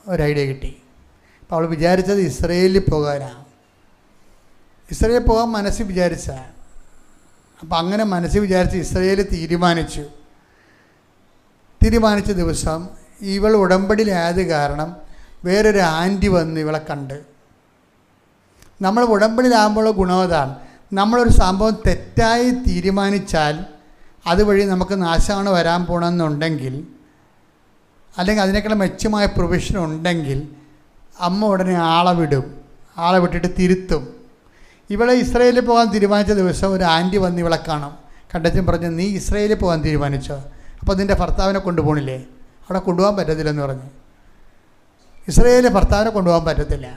ഒരു ഐഡിയ കിട്ടി. അപ്പോൾ അവൾ വിചാരിച്ചത് ഇസ്രയേലിൽ പോകാനാണ്. ഇസ്രയേലിൽ പോകാൻ മനസ്സിൽ വിചാരിച്ചാണ്. അപ്പം അങ്ങനെ മനസ്സിൽ വിചാരിച്ച് ഇസ്രയേൽ തീരുമാനിച്ച ദിവസം ഇവൾ ഉടമ്പടിയിലായത് കാരണം വേറൊരു ആൻറ്റി വന്ന് ഇവളെ കണ്ട്. നമ്മൾ ഉടമ്പടിയിലാകുമ്പോഴുള്ള ഗുണവതാണ്, നമ്മളൊരു സംഭവം തെറ്റായി തീരുമാനിച്ചാൽ അതുവഴി നമുക്ക് നാശമാണ് വരാൻ പോകണമെന്നുണ്ടെങ്കിൽ, അല്ലെങ്കിൽ അതിനേക്കാൾ മെച്ചമായ പ്രൊവിഷൻ ഉണ്ടെങ്കിൽ അമ്മ ഉടനെ ആളെ വിട്ടിട്ട് തിരുത്തും. ഇവളെ ഇസ്രയേലിൽ പോകാൻ തീരുമാനിച്ച ദിവസം ഒരു ആൻറ്റി വന്ന് ഇവളെ കാണും. കണ്ടച്ചും പറഞ്ഞു, നീ ഇസ്രയേലിൽ പോകാൻ തീരുമാനിച്ചോ, അപ്പോൾ നിൻ്റെ ഭർത്താവിനെ കൊണ്ടുപോകണില്ലേ? അവിടെ കൊണ്ടുപോകാൻ പറ്റത്തില്ലെന്ന് പറഞ്ഞു. ഇസ്രയേലിൽ ഭർത്താവിനെ കൊണ്ടുപോകാൻ പറ്റത്തില്ല.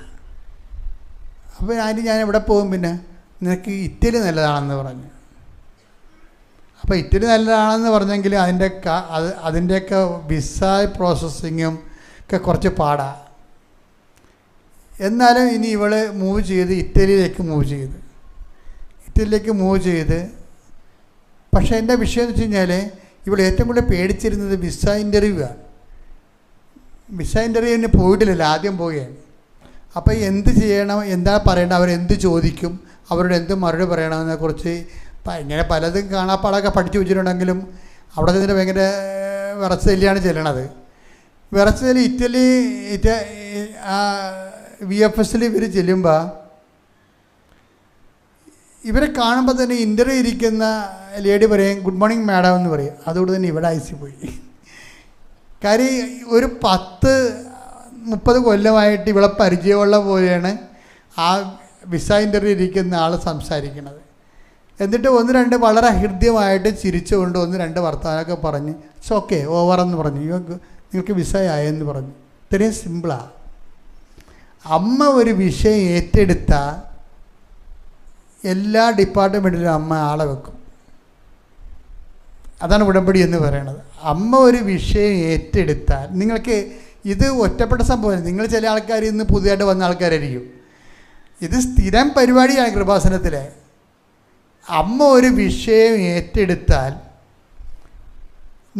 അപ്പോൾ ആൻറ്റി ഞാൻ എവിടെ പോകും, പിന്നെ നിനക്ക് ഇറ്റലി നല്ലതാണെന്ന് പറഞ്ഞു. അപ്പോൾ ഇറ്റലി നല്ലതാണെന്ന് പറഞ്ഞെങ്കിൽ അതിൻ്റെയൊക്കെ വിസ പ്രോസസ്സിങ്ങും ഒക്കെ കുറച്ച് പാടാണ്. എന്നാലും ഇനി ഇവൾ ഇറ്റലിയിലേക്ക് മൂവ് ചെയ്ത് പക്ഷേ എൻ്റെ വിഷയം എന്ന് വെച്ച് കഴിഞ്ഞാൽ ഇവൾ ഏറ്റവും കൂടുതൽ പേടിച്ചിരുന്നത് വിസ ഇൻ്റർവ്യൂ ആണ്. വിസ ഇൻ്റർവ്യൂവിന് പോയിട്ടില്ലല്ലോ, ആദ്യം പോവുകയാണ്. അപ്പോൾ എന്ത് ചെയ്യണം, എന്താ പറയണം, അവരെന്ത് ചോദിക്കും, അവരോട് എന്ത് മറുപടി പറയണമെന്നതിനെക്കുറിച്ച് ഇങ്ങനെ പലതും കാണാപ്പാടൊക്കെ പഠിച്ചു വെച്ചിട്ടുണ്ടെങ്കിലും അവിടെ ചെന്നിട്ട് ഭയങ്കര വിറച്ചല്ലിയാണ് ചെല്ലണത്. വിറച്ചല് VFSൽ ഇവർ ചെല്ലുമ്പോൾ ഇവരെ കാണുമ്പോൾ തന്നെ ഇൻ്റർവ്യൂ ഇരിക്കുന്ന ലേഡി പറയും ഗുഡ് മോർണിംഗ് മാഡം എന്ന് പറയും. അതുകൊണ്ട് തന്നെ ഇവിടെ ഐസി പോയി. കാര്യം ഒരു 10-30 കൊല്ലമായിട്ട് ഇവിടെ പരിചയമുള്ള പോലെയാണ് ആ വിസ ഇൻ്റർവ്യൂ ഇരിക്കുന്ന ആൾ സംസാരിക്കുന്നത്. എന്നിട്ട് 1-2 വളരെ ഹൃദ്യമായിട്ട് ചിരിച്ചുകൊണ്ട് 1-2 വർത്തമാനമൊക്കെ പറഞ്ഞ് ഇറ്റ്സ് ഓക്കെ ഓവറെന്ന് പറഞ്ഞു, നിങ്ങൾക്ക് വിസ ആയെന്ന് പറഞ്ഞു. ഇത്രയും സിമ്പിളാണ്. അമ്മ ഒരു വിഷയം ഏറ്റെടുത്താൽ എല്ലാ ഡിപ്പാർട്ട്മെൻറ്റിലും അമ്മ ആളെ വെക്കും. അതാണ് ഉടമ്പടി എന്ന് പറയുന്നത്. അമ്മ ഒരു വിഷയം ഏറ്റെടുത്താൽ, നിങ്ങൾക്ക് ഇത് ഒറ്റപ്പെട്ട സംഭവമാണ്. നിങ്ങൾ ചില ആൾക്കാർ ഇന്ന് പുതിയതായിട്ട് വന്ന ആൾക്കാരായിരിക്കും, ഇത് സ്ഥിരം പരിപാടിയാണ് കൃപാസനത്തിലെ. അമ്മ ഒരു വിഷയം ഏറ്റെടുത്താൽ,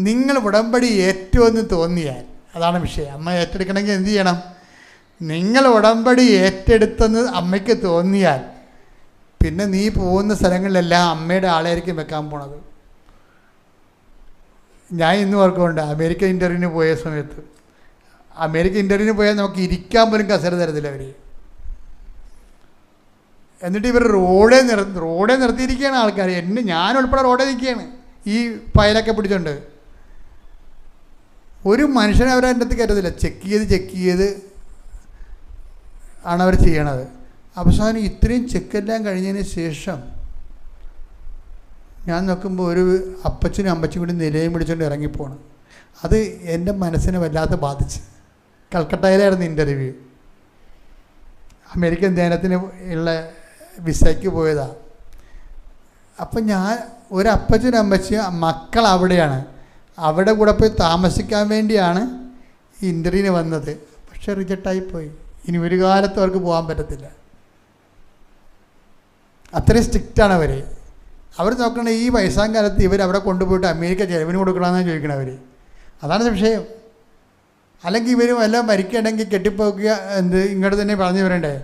നിങ്ങൾ ഉടമ്പടി ഏറ്റവുമെന്ന് തോന്നിയാൽ, അതാണ് വിഷയം. അമ്മ ഏറ്റെടുക്കണമെങ്കിൽ എന്ത് ചെയ്യണം? നിങ്ങൾ ഉടമ്പടി ഏറ്റെടുത്തെന്ന് അമ്മയ്ക്ക് തോന്നിയാൽ പിന്നെ നീ പോകുന്ന സ്ഥലങ്ങളിലെല്ലാം അമ്മയുടെ ആളായിരിക്കും വെക്കാൻ പോണത്. ഞാൻ ഇന്ന് ഓർക്കുന്നുണ്ട്, അമേരിക്ക ഇൻ്റർവ്യൂവിന് പോയ സമയത്ത്, അമേരിക്ക ഇൻ്റർവ്യൂവിന് പോയാൽ നമുക്ക് ഇരിക്കാൻ പോലും കസേര തരത്തില്ല അവർ. എന്നിട്ട് ഇവർ റോഡേ നിർത്തിയിരിക്കുകയാണ് ആൾക്കാർ. ഞാനുൾപ്പെടെ റോഡേ നിൽക്കുകയാണ് ഈ ഫയലൊക്കെ പിടിച്ചോണ്ട്. ഒരു മനുഷ്യനെ അവർ അതിൻ്റെ അടുത്ത് കയറ്റത്തില്ല. ചെക്ക് ചെയ്ത് ആണ് അവർ ചെയ്യണത്. അവസാനം ഇത്രയും ചെക്കെല്ലാം കഴിഞ്ഞതിന് ശേഷം ഞാൻ നോക്കുമ്പോൾ ഒരു അപ്പച്ചനും അമ്മച്ചും കൂടി നിലയും പിടിച്ചുകൊണ്ട് ഇറങ്ങിപ്പോണം. അത് എൻ്റെ മനസ്സിനെ വല്ലാതെ ബാധിച്ച്. കൽക്കട്ടയിലായിരുന്നു ഇൻ്റർവ്യൂ. അമേരിക്കൻ ധ്യാനത്തിന് ഉള്ള വിസയ്ക്ക് പോയതാണ്. അപ്പം ഞാൻ ഒരു അപ്പച്ചനും അമ്മച്ചും മക്കൾ അവിടെയാണ്, അവിടെ കൂടെ പോയി താമസിക്കാൻ വേണ്ടിയാണ് ഈ ഇൻ്റർവ്യൂവിന് വന്നത്. പക്ഷെ റിജക്റ്റായിപ്പോയി. ഇനി ഒരു കാലത്തും അവർക്ക് പോകാൻ പറ്റത്തില്ല. അത്രയും സ്ട്രിക്റ്റാണ് അവർ. അവർ നോക്കണ ഈ വയസ്സാം കാലത്ത് ഇവരവിടെ കൊണ്ടുപോയിട്ട് അമേരിക്ക ചെലവിന് കൊടുക്കണമെന്നാണ് ചോദിക്കണവർ. അതാണ് വിഷയം. അല്ലെങ്കിൽ ഇവരും എല്ലാം മരിക്കണമെങ്കിൽ കെട്ടിപ്പോക്കുക ഇങ്ങോട്ട് തന്നെ പറഞ്ഞു വരണ്ടേ.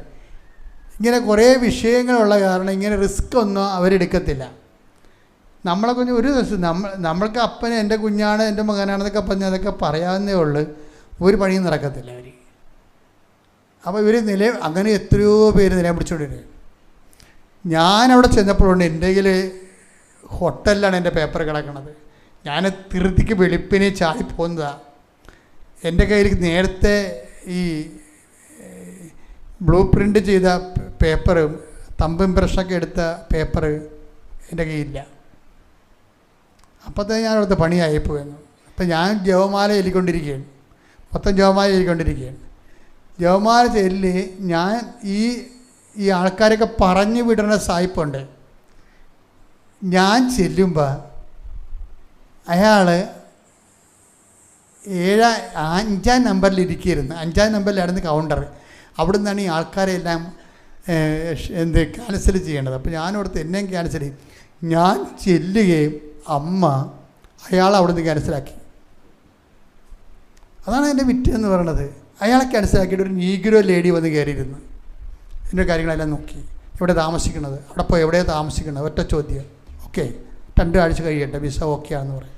ഇങ്ങനെ കുറേ വിഷയങ്ങളുള്ള കാരണം ഇങ്ങനെ റിസ്ക് ഒന്നും അവരെടുക്കത്തില്ല. നമ്മളെ കുഞ്ഞ് ഒരു ദിവസം നമ്മൾക്ക് അപ്പനെ എൻ്റെ കുഞ്ഞാണ് എൻ്റെ മകനാണെന്നൊക്കെ പറഞ്ഞ് അതൊക്കെ പറയാവുന്നേ ഉള്ളൂ. ഒരു പണിയും നടക്കത്തില്ല അവർ. അപ്പോൾ ഇവർ അങ്ങനെ എത്രയോ പേര് നിലയം പിടിച്ചുകൊണ്ടിരുന്നത്. ഞാനവിടെ ചെന്നപ്പോഴുണ്ട് എൻ്റെ കയ്യിൽ ഹോട്ടലിലാണ് എൻ്റെ പേപ്പർ കിടക്കണത്. ഞാൻ ധൃതിക്ക് വെളുപ്പിനെ ചാടിപ്പോകുന്നതാണ്. എൻ്റെ കയ്യിൽ നേരത്തെ ഈ ബ്ലൂ പ്രിൻ്റ് ചെയ്ത പേപ്പർ, തമ്പ് ഇംപ്രഷനൊക്കെ എടുത്ത പേപ്പർ എൻ്റെ കയ്യിലില്ല. അപ്പോൾ തന്നെ ഞാൻ അവിടുത്തെ പണിയായിപ്പോയെന്നു. അപ്പം ഞാൻ ജപമാല എഴുതിക്കൊണ്ടിരിക്കുകയാണ്, മൊത്തം ജപമാല എഴുതിക്കൊണ്ടിരിക്കുകയാണ്. ജപമാല ചൊല്ലി ഞാൻ ഈ ആൾക്കാരൊക്കെ പറഞ്ഞു വിടുന്ന സായിപ്പുണ്ട്. ഞാൻ ചെല്ലുമ്പോൾ അയാൾ 5-ാം നമ്പറിൽ ഇരിക്കുകയായിരുന്നു. 5-ാം നമ്പറിലായിരുന്നു കൗണ്ടർ. അവിടെ നിന്നാണ് ഈ ആൾക്കാരെല്ലാം ക്യാൻസൽ ചെയ്യേണ്ടത്. അപ്പോൾ ഞാനോടത്ത് എന്നെയും ക്യാൻസൽ ചെയ്യും. ഞാൻ ചെല്ലുകയും അയാൾ അവിടെ നിന്ന് ക്യാൻസലാക്കി. അതാണ് എൻ്റെ വിറ്റ് എന്ന് പറയണത്. അയാളെ ക്യാൻസലാക്കിയിട്ട് ഒരു നീഗ്രോ ലേഡി വന്ന് കയറിയിരുന്നു. എൻ്റെ കാര്യങ്ങളെല്ലാം നോക്കി. എവിടെ താമസിക്കുന്നത്, അവിടെ പോയി എവിടെയാണ് താമസിക്കുന്നത്, ഒറ്റ ചോദ്യം. ഓക്കെ, 2 ആഴ്ച കഴിയട്ടെ, വിസ ഓക്കെ ആണെന്ന് പറയും.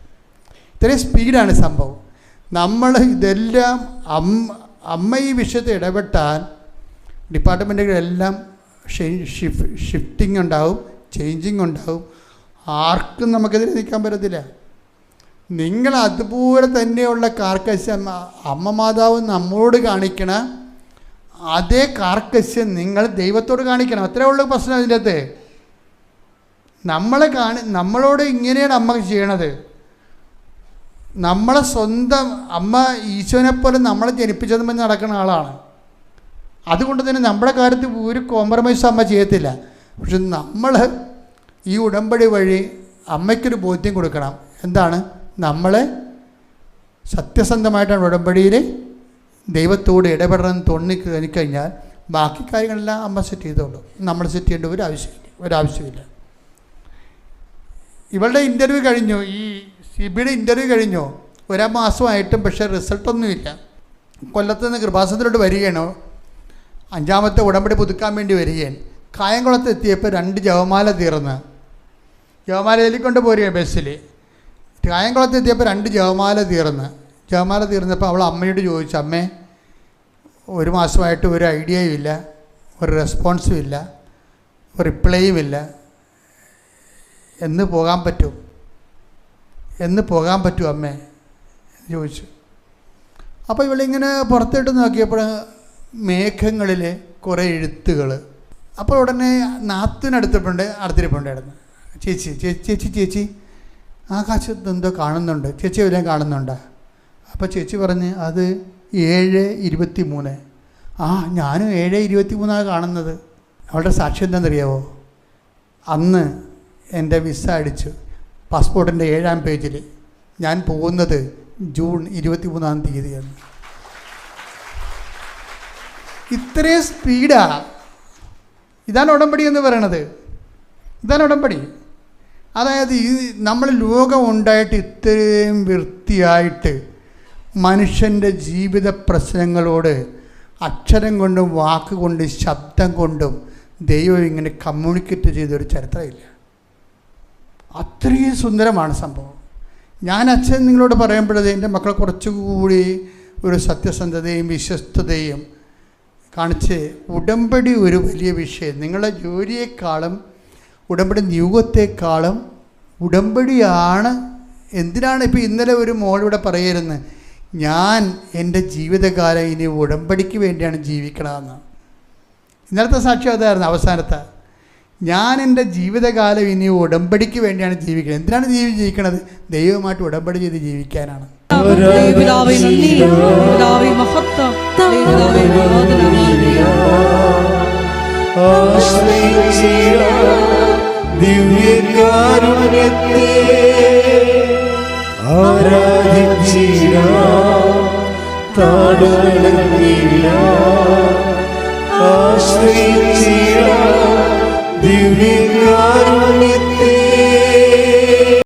ഇത്രയും സ്പീഡാണ് സംഭവം. നമ്മൾ ഇതെല്ലാം ഈ വിഷയത്തിൽ ഇടപെട്ടാൽ ഡിപ്പാർട്ട്മെൻറ്റുകളെല്ലാം ഷിഫ്റ്റിംഗ് ഉണ്ടാവും, ചേഞ്ചിങ് ഉണ്ടാവും. ആർക്കും നമുക്കെതിരെ നിൽക്കാൻ പറ്റത്തില്ല. നിങ്ങൾ അതുപോലെ തന്നെയുള്ള കാർക്കശ്യം അമ്മ മാതാവ് നമ്മളോട് കാണിക്കണ അതേ കാർക്കശ്യം നിങ്ങൾ ദൈവത്തോട് കാണിക്കണം. അത്രേ ഉള്ളൂ പ്രശ്നം അതിൻ്റെ അകത്ത്. നമ്മളോട് ഇങ്ങനെയാണ് അമ്മ ചെയ്യണത്. നമ്മളെ സ്വന്തം അമ്മ ഈശോനെപ്പോലെ നമ്മളെ ജനിപ്പിച്ചതും പറഞ്ഞ് നടക്കുന്ന ആളാണ്. അതുകൊണ്ട് തന്നെ നമ്മുടെ കാര്യത്തിൽ ഒരു കോംപ്രമൈസും അമ്മ ചെയ്യത്തില്ല. പക്ഷെ നമ്മൾ ഈ ഉടമ്പടി വഴി അമ്മയ്ക്കൊരു ബോധ്യം കൊടുക്കണം. എന്താണ്? നമ്മളെ സത്യസന്ധമായിട്ടാണ് ഉടമ്പടിയിൽ ദൈവത്തോട് ഇടപെടണമെന്ന് തോന്നിക്കഴിഞ്ഞാൽ ബാക്കി കാര്യങ്ങളെല്ലാം അമ്മ സെറ്റ് ചെയ്തോളൂ. നമ്മൾ സെറ്റ് ചെയ്യേണ്ട ഒരാവശ്യമില്ല. ഇവളുടെ ഇൻ്റർവ്യൂ കഴിഞ്ഞു, ഈ സിബിയുടെ ഇൻ്റർവ്യൂ കഴിഞ്ഞു. 1 മാസമായിട്ടും പക്ഷേ റിസൾട്ടൊന്നുമില്ല. കൊല്ലത്ത് നിന്ന് കൃപാസനത്തിലോട്ട് വരികയാണോ, 5ാമത്തെ ഉടമ്പടി പുതുക്കാൻ വേണ്ടി വരികയാണ്. കായംകുളത്ത് എത്തിയപ്പോൾ 2 ജപമാല തീർന്ന്. ജപമാല എല്ലിക്കൊണ്ട് പോരുകയാണ് ബസ്സിൽ. കായംകുളത്ത് എത്തിയപ്പോൾ 2 ജപമാല തീർന്നപ്പോൾ അവൾ അമ്മയോട് ചോദിച്ചു, അമ്മേ 1 മാസമായിട്ട് ഒരു ഐഡിയയും ഇല്ല, ഒരു റെസ്പോൺസും ഇല്ല, ഒരു റിപ്ലൈയും ഇല്ല, എന്ന് പോകാൻ പറ്റും അമ്മേ എന്ന് ചോദിച്ചു. അപ്പോൾ ഇവളിങ്ങനെ പുറത്തോട്ട് നോക്കിയപ്പോൾ മേഘങ്ങളിൽ കുറേ എഴുത്തുകൾ. അപ്പോൾ ഉടനെ അടുത്തിരിപ്പുണ്ടായിരുന്നു. ചേച്ചി ആകാശത്ത് എന്തോ കാണുന്നുണ്ട്, ചേച്ചി എല്ലാം കാണുന്നുണ്ടോ? അപ്പോൾ ചേച്ചി പറഞ്ഞ് അത് 7:23. ഞാനും 7:23 കാണുന്നത്. അവളുടെ സാക്ഷ്യം എന്താണെന്നറിയാവോ? അന്ന് എൻ്റെ വിസ അടിച്ചു, പാസ്പോർട്ടിൻ്റെ 7-ാം പേജിൽ ഞാൻ പോകുന്നത് ജൂൺ 23-ാം തീയതിയാണ്. ഇത്രയും സ്പീഡാണ്. ഇതാണ് ഉടമ്പടി എന്ന് പറയണത്. ഇതാണ് ഉടമ്പടി. അതായത് നമ്മൾ ലോകം ഉണ്ടായിട്ട് ഇത്രയും വൃത്തിയായിട്ട് മനുഷ്യൻ്റെ ജീവിത പ്രശ്നങ്ങളോട് അക്ഷരം കൊണ്ടും വാക്കുകൊണ്ടും ശബ്ദം കൊണ്ടും ദൈവം ഇങ്ങനെ കമ്മ്യൂണിക്കേറ്റ് ചെയ്തൊരു ചരിത്രമില്ല. അത്രയും സുന്ദരമാണ് സംഭവം. ഞാൻ അച്ഛൻ നിങ്ങളോട് പറയുമ്പോഴത് എൻ്റെ മക്കളെ കുറച്ചുകൂടി ഒരു സത്യസന്ധതയും വിശ്വസ്തതയും കാണിച്ച് ഉടമ്പടി ഒരു വലിയ വിഷയം. നിങ്ങളുടെ ജോലിയെക്കാളും ഉടമ്പടി നിയോഗത്തെക്കാളും ഉടമ്പടിയാണ്. എന്തിനാണ് ഇപ്പോൾ ഇന്നലെ ഒരു മോളിവിടെ പറയായിരുന്നു, ഞാൻ എൻ്റെ ജീവിതകാലം ഇനി ഉടമ്പടിക്ക് വേണ്ടിയാണ് ജീവിക്കണമെന്ന്. ഇന്നലത്തെ സാക്ഷ്യം അതായിരുന്നു. അവസാനത്തെ, ഞാൻ എൻ്റെ ജീവിതകാലം ഇനി ഉടമ്പടിക്ക് വേണ്ടിയാണ് ജീവിക്കുന്നത്. എന്തിനാണ് ജീവിക്കണത്? ദൈവമായിട്ട് ഉടമ്പടി ചെയ്ത് ജീവിക്കാനാണ്. ദിവ്യകാരുണ്യത്തെ